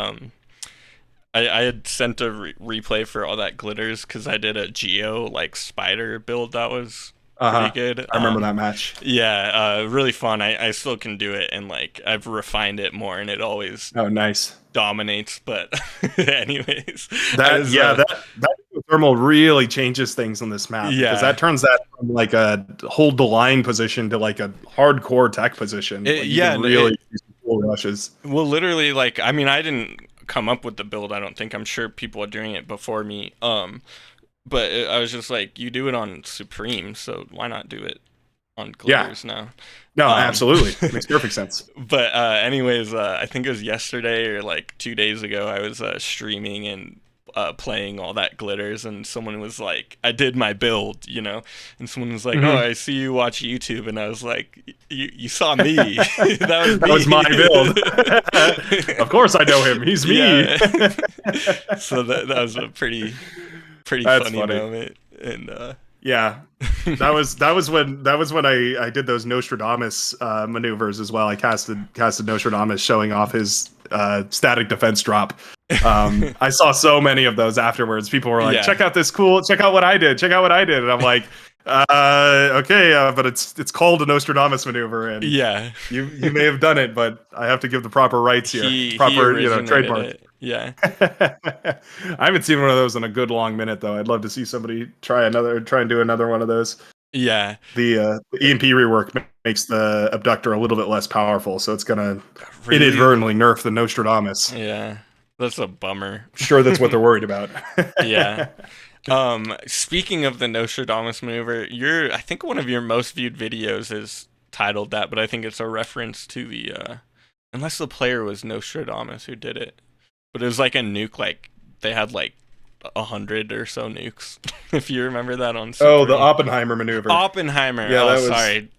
S1: I had sent a replay for all that glitters because I did a Geo like spider build that was pretty
S2: Uh-huh.
S1: good.
S2: I remember that match.
S1: Yeah, really fun. I still can do it, and like I've refined it more, and it always
S2: Oh, nice.
S1: dominates. But anyways, I
S2: That
S1: was
S2: yeah, that thermal really changes things on this map because
S1: yeah.
S2: that turns that from like a hold the line position to like a hardcore tech position. Like you can
S1: Yeah,
S2: really do some cool rushes.
S1: well, literally, like, I mean, I didn't come up with the build. I don't think. I'm sure people are doing it before me. But I was just like, you do it on Supreme, so why not do it on
S2: Yeah.
S1: Glitters now?
S2: No,
S1: Um,
S2: absolutely. Makes perfect sense.
S1: but anyways, I think it was yesterday or like 2 days ago. I was streaming and playing all that glitters, and someone was like, "I did my build," and someone was like, "Oh,
S2: Hmm.
S1: I see you watch YouTube," and I was like, "You saw me? That was
S2: That was my build.
S1: me."
S2: Of course I know him. He's me.
S1: Yeah. So that was a pretty
S2: That's
S1: funny
S2: funny.
S1: moment, and
S2: Yeah. That was when I did those Nostradamus maneuvers as well. I casted Nostradamus showing off his static defense drop. I saw so many of those afterwards. People were like,
S1: yeah,
S2: check out what I did, check out what I did," and I'm like, okay, but it's called a Nostradamus maneuver, and
S1: yeah.
S2: you may have done it, but I have to give the proper rights here,
S1: He
S2: proper
S1: originated
S2: trademark.
S1: it. Yeah.
S2: I haven't seen one of those in a good long minute though. I'd love to see somebody try and do another one of those.
S1: Yeah.
S2: The EMP rework makes the abductor a little bit less powerful, so it's gonna
S1: Really?
S2: inadvertently nerf the Nostradamus.
S1: Yeah. That's a bummer.
S2: Sure, that's what they're worried about.
S1: Yeah. Speaking of the Nostradamus maneuver, I think one of your most viewed videos is titled that, but I think it's a reference to the unless the player was Nostradamus who did it. But it was like a nuke, like they had like 100 or so nukes. If you remember that on
S2: Oh, the
S1: Supreme.
S2: Oppenheimer maneuver.
S1: Oppenheimer.
S2: Yeah,
S1: Oh,
S2: that was
S1: sorry.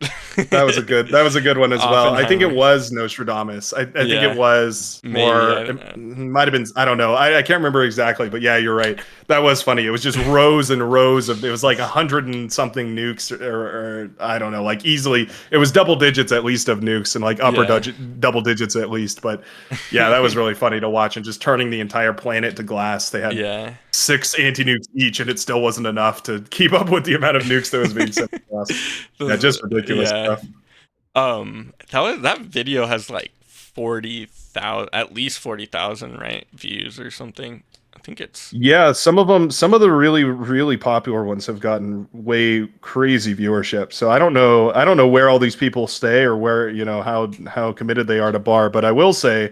S2: that was a good one as well. I think it
S1: Oppenheimer.
S2: was Nostradamus. I think it
S1: Yeah,
S2: was
S1: maybe.
S2: more. It might have been. I don't know. I can't remember exactly, but yeah, you're right. That was funny. It was just rows and rows of. It was like 100 and something nukes, or I don't know, like easily. It was double digits at least of nukes, and like
S1: Yeah.
S2: double digits at least. But yeah, that was really funny to watch, and just turning the entire planet to glass. They had
S1: Yeah.
S2: 6 anti-nukes each, and it still wasn't enough to keep up with the amount of nukes that was being sent across. Yeah, just ridiculous
S1: Yeah.
S2: stuff.
S1: That video has like 40,000, at least 40,000, right? Views or something. I think it's
S2: Yeah, some of the really, really popular ones have gotten way crazy viewership. So I don't know where all these people stay or where, how committed they are to bar. But I will say,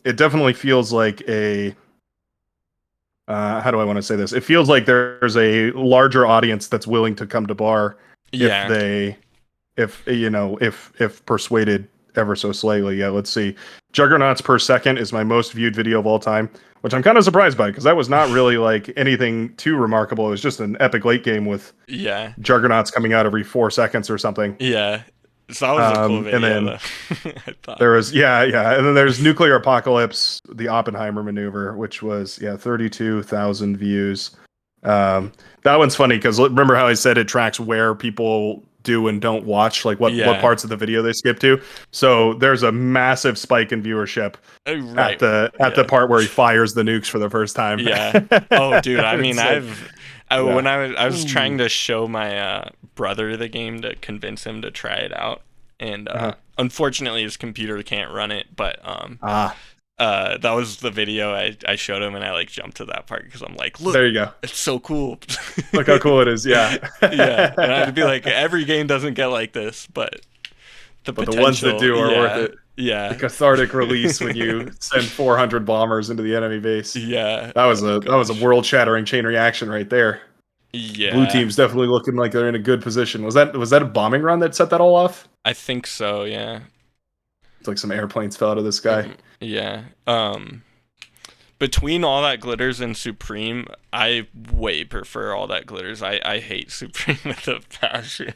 S2: it definitely feels like how do I want to say this? It feels like there's a larger audience that's willing to come to bar if
S1: yeah.
S2: they, if persuaded ever so slightly. Yeah, let's see. Juggernauts per second is my most viewed video of all time, which I'm kind of surprised by because that was not really like anything too remarkable. It was just an epic late game with
S1: Yeah.
S2: Juggernauts coming out every 4 seconds or something.
S1: Yeah. So that was a cool
S2: And
S1: video
S2: then
S1: though. I thought.
S2: there was and then there's Nuclear Apocalypse, the Oppenheimer maneuver, which was 32,000 views. That one's funny because remember how I said it tracks where people do and don't watch, like what parts of the video they skip to. So there's a massive spike in viewership
S1: Right.
S2: at the part where he fires the nukes for the first time.
S1: Yeah. Oh, dude. I mean,
S2: It's like,
S1: when I was trying to show my brother the game to convince him to try it out, and unfortunately his computer can't run it. But that was the video I showed him, and I like jumped to that part because I'm like, look,
S2: there you go.
S1: it's so cool.
S2: Look how cool it is. Yeah.
S1: Yeah. And I'd be like, every game doesn't get like this, but the
S2: ones that do are worth it.
S1: Yeah.
S2: The cathartic release when you send 400 bombers into the enemy base.
S1: Yeah.
S2: That was a world-shattering chain reaction right there.
S1: Yeah.
S2: Blue team's definitely looking like they're in a good position. Was that a bombing run that set that all off?
S1: I think so, yeah.
S2: It's like some airplanes fell out of the sky.
S1: Yeah. Between All That Glitters and Supreme, I way prefer All That Glitters. I hate Supreme with a passion.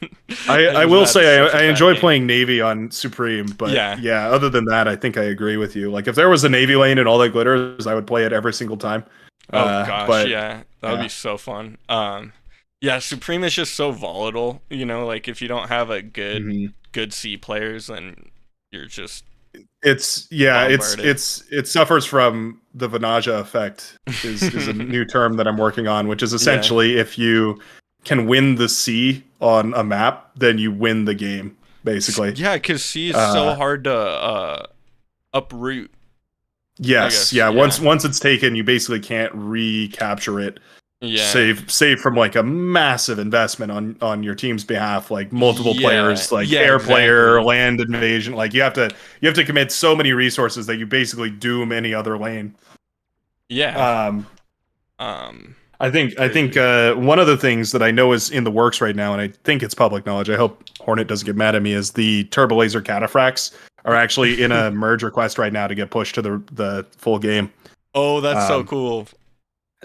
S2: I will say I enjoy playing Navy on Supreme, but
S1: yeah,
S2: other than that, I think I agree with you. Like if there was a Navy lane and All That Glitters, I would play it every single time.
S1: Oh gosh, yeah. That would be so fun. Yeah, Supreme is just so volatile, like if you don't have a good C players, then you're just
S2: it suffers from the Vanaja effect is a new term that I'm working on, which is essentially if you can win the C on a map, then you win the game, basically.
S1: Yeah, because C is so hard to uproot.
S2: Yes, yeah. Once it's taken, you basically can't recapture it.
S1: Yeah.
S2: Save from like a massive investment on your team's behalf, like multiple players, like air player, land invasion. Like you have to commit so many resources that you basically doom any other lane.
S1: Yeah.
S2: I think one of the things that I know is in the works right now, and I think it's public knowledge. I hope Hornet doesn't get mad at me. Is the Turbo Laser Cataphracts are actually in a merge request right now to get pushed to the full game.
S1: Oh, that's so cool.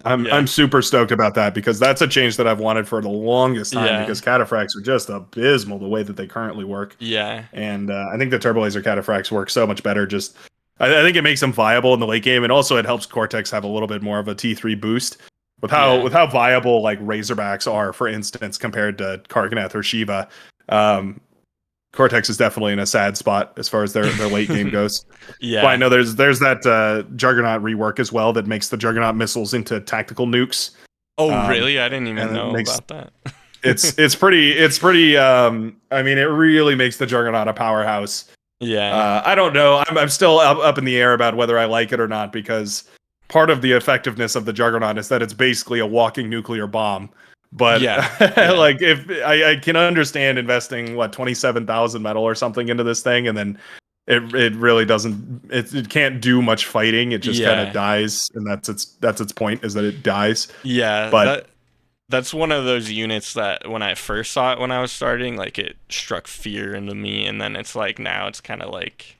S2: I'm super stoked about that because that's a change that I've wanted for the longest time because cataphracts are just abysmal the way that they currently work.
S1: Yeah.
S2: And I think the Turbo Laser cataphracts work so much better. Just I think it makes them viable in the late game, and also it helps Cortex have a little bit more of a T3 boost with how viable like Razorbacks are, for instance, compared to Karganeth or Shiva. Cortex is definitely in a sad spot as far as their late game goes.
S1: Yeah,
S2: well, I know there's that Juggernaut rework as well that makes the Juggernaut missiles into tactical nukes.
S1: Oh, really? I didn't even know about that.
S2: it's pretty. I mean, it really makes the Juggernaut a powerhouse.
S1: Yeah.
S2: I don't know. I'm still up in the air about whether I like it or not because part of the effectiveness of the Juggernaut is that it's basically a walking nuclear bomb. But like if I can understand investing 27,000 metal or something into this thing, and then it really doesn't it can't do much fighting. It just kind of dies, and that's its point, is that it dies.
S1: Yeah,
S2: but
S1: that's one of those units that when I first saw it when I was starting, like it struck fear into me, and then it's like now it's kind of like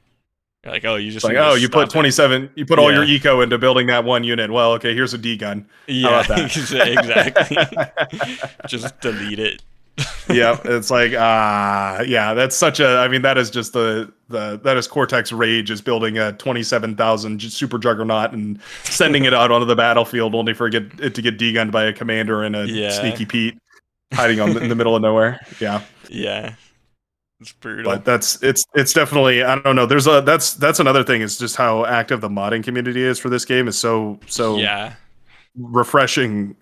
S1: oh, you just
S2: you put 27, you put all your eco into building that one unit. Well, okay, here's a D gun.
S1: Yeah, how about that? Exactly. Just delete it.
S2: Yeah, it's like yeah, that's such a. I mean, that is just the that is Cortex Rage is building a 27,000 super juggernaut and sending it out onto the battlefield only for it to get degunned by a commander and a
S1: Yeah.
S2: sneaky Pete hiding in the middle of nowhere. Yeah,
S1: Yeah. It's brutal.
S2: but it's definitely, I don't know. There's a that's another thing is just how active the modding community is for this game is so
S1: Yeah.
S2: refreshing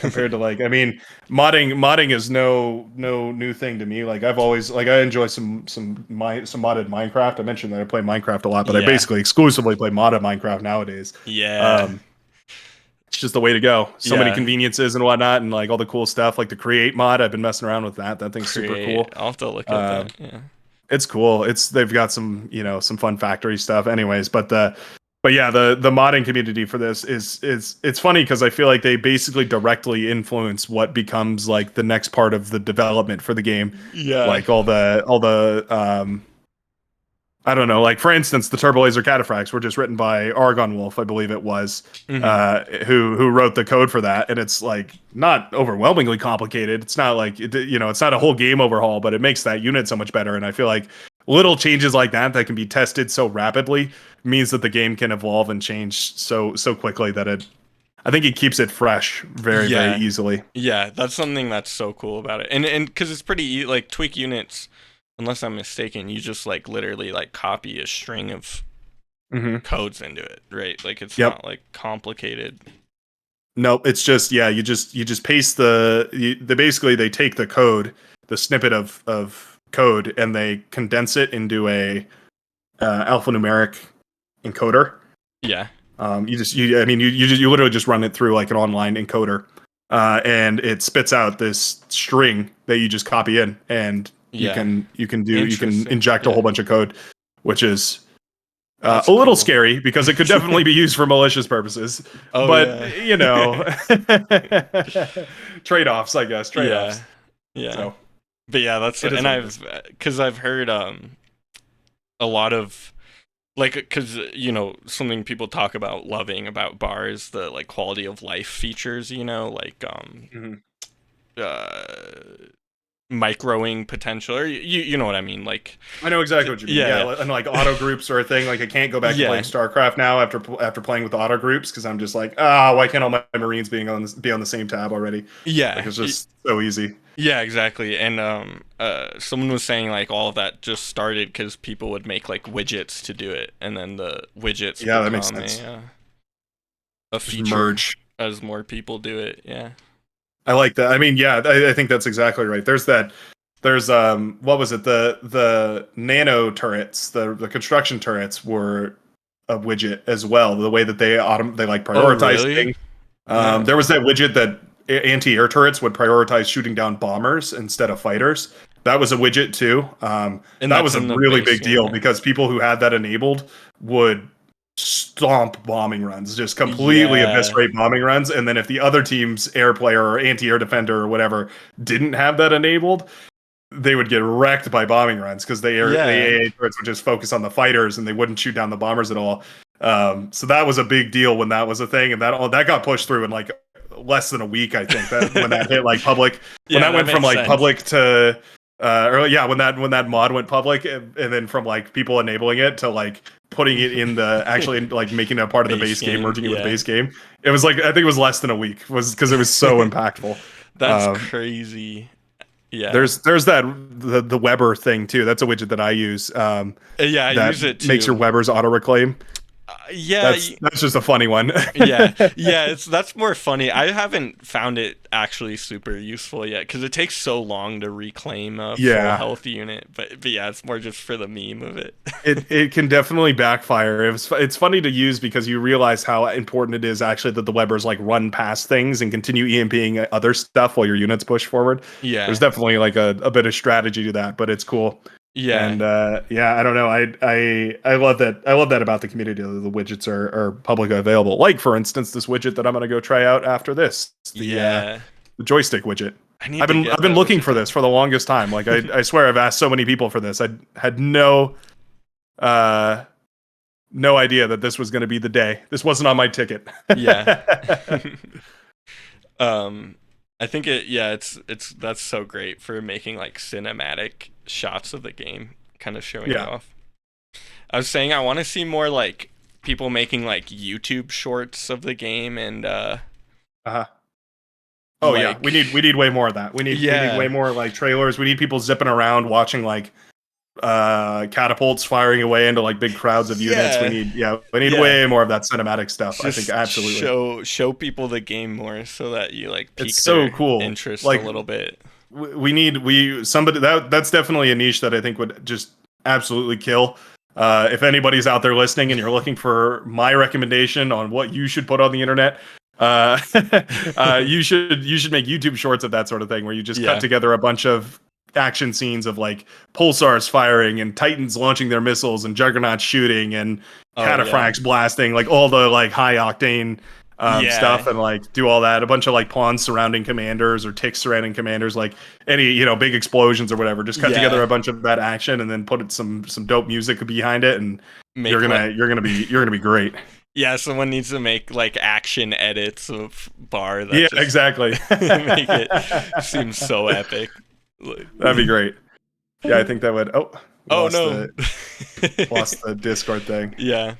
S2: compared to like, I mean, modding is no new thing to me. Like I've always like I enjoy some modded Minecraft. I mentioned that I play Minecraft a lot, but I
S1: Yeah.
S2: basically exclusively play modded Minecraft nowadays.
S1: Yeah.
S2: Um, it's just the way to go. So many
S1: Yeah.
S2: conveniences and whatnot, and like all the cool stuff, like the create mod. I've been messing around with that. That thing's super
S1: Create.
S2: cool.
S1: I'll have to look at
S2: Um,
S1: that. Yeah.
S2: it's cool. They've got some some fun factory stuff. Anyways, but yeah, the modding community for this is it's funny because I feel like they basically directly influence what becomes like the next part of the development for the game.
S1: Yeah.
S2: Like all the I don't know, like for instance, the Turbo Laser Cataphracts were just written by Argon Wolf, I believe it was,
S1: Hmm.
S2: who wrote the code for that, and it's like not overwhelmingly complicated. It's not like it's not a whole game overhaul, but it makes that unit so much better. And I feel like little changes like that can be tested so rapidly means that the game can evolve and change so quickly that I think it keeps it fresh very
S1: Yeah.
S2: easily.
S1: Yeah. That's something that's so cool about it. And because it's pretty like tweak units, unless I'm mistaken, you just like literally like copy a string of
S2: Hmm.
S1: codes into it, right? Like it's
S2: Yep.
S1: not like complicated.
S2: Nope, it's just yeah, you just paste they basically they take the code, the snippet of code, and they condense it into a alphanumeric encoder.
S1: Yeah.
S2: I mean you literally just run it through like an online encoder, and it spits out this string that you just copy in, and
S1: Yeah.
S2: you can
S1: Interesting.
S2: inject a
S1: Yeah.
S2: whole bunch of code, which is
S1: That's
S2: a little
S1: cool.
S2: scary because it could definitely be used for malicious purposes,
S1: Oh
S2: but
S1: yeah.
S2: trade-offs, I guess,
S1: Yeah.
S2: trade-offs.
S1: Yeah.
S2: So
S1: But yeah, that's
S2: it is
S1: and
S2: what it is.
S1: I've heard a lot of like because something people talk about loving about bars the like quality of life features, like
S2: Mhm.
S1: uh microing potential, or you know what I mean, like
S2: I know exactly what you mean.
S1: yeah,
S2: Yeah, and like auto groups are a thing. Like I can't go back to playing
S1: yeah,
S2: StarCraft now after playing with auto groups because I'm just like, why can't all my Marines be on the same tab already? Like
S1: yeah,
S2: it's just so easy.
S1: yeah, exactly. And someone was saying like all of that just started because people would make like widgets to do it, and then the widgets
S2: Yeah, that makes
S1: become
S2: sense.
S1: a
S2: Just
S1: feature
S2: merge.
S1: as more people do it. Yeah.
S2: I like that. I mean, yeah, I think that's exactly right. There's what was it? The nano turrets, the construction turrets were a widget as well. The way that they like
S1: Oh,
S2: prioritize
S1: really?
S2: things.
S1: Oh.
S2: There was that widget that anti-air turrets would prioritize shooting down bombers instead of fighters. That was a widget too.
S1: And
S2: That
S1: that's
S2: was a
S1: in the
S2: really
S1: base
S2: big
S1: game,
S2: deal
S1: yeah.
S2: because people who had that enabled would stomp bombing runs, just completely
S1: Yeah.
S2: eviscerate bombing runs. And then if the other team's air player or anti-air defender or whatever didn't have that enabled, they would get wrecked by bombing runs because the
S1: Yeah.
S2: AA turrets would just focus on the fighters and they wouldn't shoot down the bombers at all. So that was a big deal when that was a thing, and that got pushed through in like less than a week. I think that when that hit like public, when
S1: Yeah,
S2: that
S1: that
S2: went from
S1: makes
S2: like
S1: sense.
S2: public to or yeah, when that mod went public, and then from like people enabling it to like putting it in the actually like making it a part of the
S1: Base
S2: base game,
S1: game,
S2: merging it with the
S1: yeah.
S2: base game. It was like I think it was less than a week, was because it was so impactful.
S1: That's
S2: Um,
S1: crazy. Yeah.
S2: there's that the Weber thing too. That's a widget that I use.
S1: Yeah, I
S2: That
S1: use it
S2: makes your
S1: too.
S2: Weber's auto reclaim.
S1: Yeah,
S2: That's just a funny one.
S1: yeah, yeah. That's more funny. I haven't found it actually super useful yet because it takes so long to reclaim a full
S2: Yeah,
S1: health unit. But yeah, it's more just for the meme of it.
S2: it can definitely backfire. It's funny to use because you realize how important it is actually that the Webers like run past things and continue EMPing other stuff while your units push forward. There's
S1: Yeah,
S2: definitely like a bit of strategy to that, but it's cool.
S1: yeah,
S2: And yeah, I don't know. I love that. I love that about the community. The widgets are publicly available. Like for instance, this widget that I'm gonna go try out after this,
S1: yeah.
S2: the joystick widget.
S1: I need to
S2: I've
S1: get
S2: been
S1: that
S2: looking
S1: widget
S2: for
S1: done.
S2: this for the longest time. Like I swear I've asked so many people for this. I had uh no idea that this was going to be the day. This wasn't on my ticket.
S1: Yeah. um, I think it's that's so great for making like cinematic shots of the game, kind of showing it
S2: Yeah.
S1: off. I was saying I want to see more like people making like YouTube shorts of the game and
S2: Uh-huh. Oh yeah,
S1: like
S2: we need way more of that. We need way
S1: yeah.
S2: more like trailers. We need people zipping around watching like catapults firing away into like big crowds of units.
S1: Yeah.
S2: We need
S1: Yeah.
S2: way more of that cinematic stuff. I think
S1: Just
S2: absolutely.
S1: show people the game more so that you like
S2: It's
S1: pique
S2: so
S1: their
S2: cool.
S1: interest a
S2: Like
S1: little bit.
S2: we need we somebody that's definitely a niche that I think would just absolutely kill. If anybody's out there listening and you're looking for my recommendation on what you should put on the internet, uh, you should make YouTube shorts of that sort of thing where you just cut
S1: Yeah.
S2: together a bunch of action scenes of like pulsars firing and titans launching their missiles and juggernauts shooting and
S1: Oh yeah.
S2: cataphracts blasting, like all the like high octane stuff,
S1: Yeah.
S2: and like do all that. A bunch of like pawns surrounding commanders or ticks surrounding commanders, like any big explosions or whatever. Just cut together
S1: Yeah.
S2: a bunch of that action and then put some dope music behind it, and
S1: Make
S2: you're gonna be great.
S1: Yeah, someone needs to make like action edits of Bar that
S2: Yeah,
S1: just
S2: exactly.
S1: make it seem so epic.
S2: That'd be great. Yeah, I think that would. Oh,
S1: Oh no.
S2: lost the Discord thing.
S1: Yeah.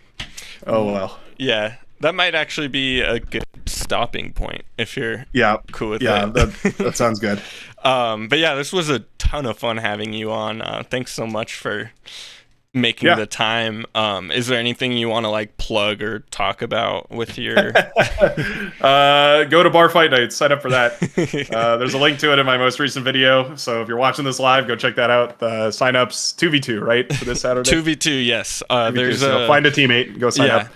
S2: Oh well.
S1: Yeah. That might actually be a good stopping point if you're
S2: Yeah.
S1: cool with
S2: Yeah,
S1: it.
S2: that sounds good.
S1: But yeah, this was a ton of fun having you on. Thanks so much for making
S2: Yeah.
S1: the time. Is there anything you want to like plug or talk about with your
S2: Go to Bar Fight Night. Sign up for that. There's a link to it in my most recent video. So if you're watching this live, go check that out. Sign-ups 2v2, right? For this Saturday?
S1: 2v2, yes.
S2: 2v2,
S1: There's
S2: so find a teammate, go sign up.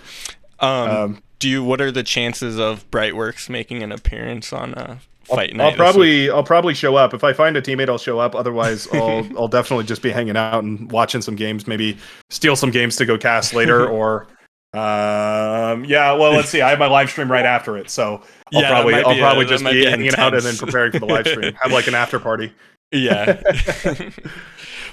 S1: What are the chances of Brightworks making an appearance on Fight Night?
S2: I'll probably show up. If I find a teammate, I'll show up. Otherwise, I'll definitely just be hanging out and watching some games. Maybe steal some games to go cast later, or well, let's see. I have my live stream right after it, so I'll probably just be hanging out and then preparing for the live stream. Have like an after party.
S1: Yeah.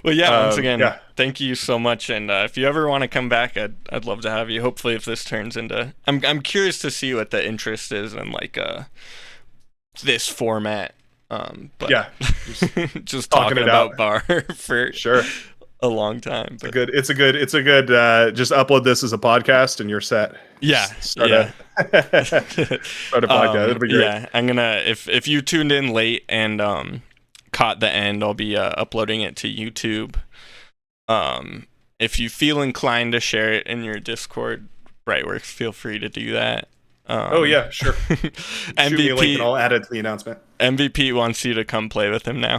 S1: Well, yeah. Once again,
S2: yeah.
S1: thank you so much. And if you ever want to come back, I'd love to have you. Hopefully, if this turns into, I'm curious to see what the interest is in like this format. But
S2: Yeah,
S1: just talking about Bar for
S2: sure.
S1: a long time. But
S2: It's a good. Just upload this as a podcast and you're set.
S1: yeah,
S2: Start
S1: yeah.
S2: start a podcast. It'll be great.
S1: Yeah, I'm gonna if you tuned in late and caught the end, I'll be uploading it to YouTube. If you feel inclined to share it in your Discord, Brightworks, feel free to do that.
S2: Oh yeah, sure. Shoot me a link and I'll add it to the announcement.
S1: MVP wants you to come play with him now.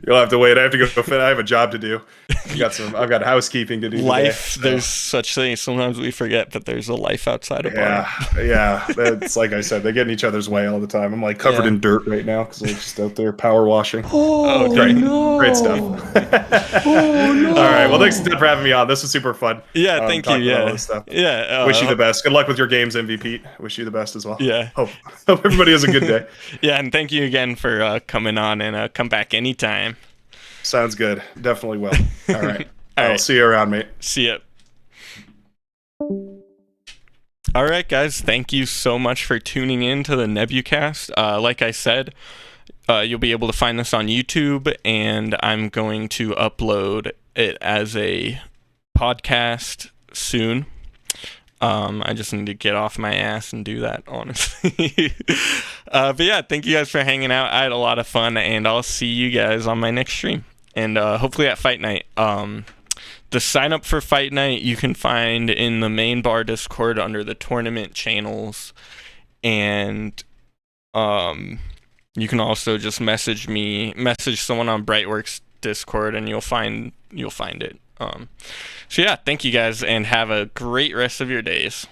S2: You'll have to wait. I have to go fit. I have a job to do. I've got housekeeping to do.
S1: Life,
S2: today, so.
S1: There's such things. Sometimes we forget that there's a life outside of
S2: Bar. Yeah. That's like I said. They get in each other's way all the time. I'm like covered in dirt right now because I'm just out there power washing.
S1: Oh, great,
S2: great stuff. All right. Well, thanks for having me on. This was super fun.
S1: Yeah, thank you. Yeah,
S2: all this stuff.
S1: Yeah.
S2: Wish you the best. Good luck with your games, MVP. Wish you the best as well.
S1: Yeah.
S2: Hope everybody has a good day.
S1: Yeah, and thank you again for coming on, and come back anytime.
S2: Sounds good. Definitely will. All right.
S1: All
S2: I'll
S1: right.
S2: see you around, mate.
S1: See ya. All right, guys. Thank you so much for tuning in to the NebuCast. Like I said, you'll be able to find this on YouTube, and I'm going to upload it as a podcast soon. I just need to get off my ass and do that, honestly. But yeah, thank you guys for hanging out. I had a lot of fun, and I'll see you guys on my next stream. And hopefully at Fight Night. The sign up for Fight Night you can find in the main bar Discord under the tournament channels. And you can also just message someone on Brightworks Discord, and you'll find it. So yeah, thank you guys, and have a great rest of your days.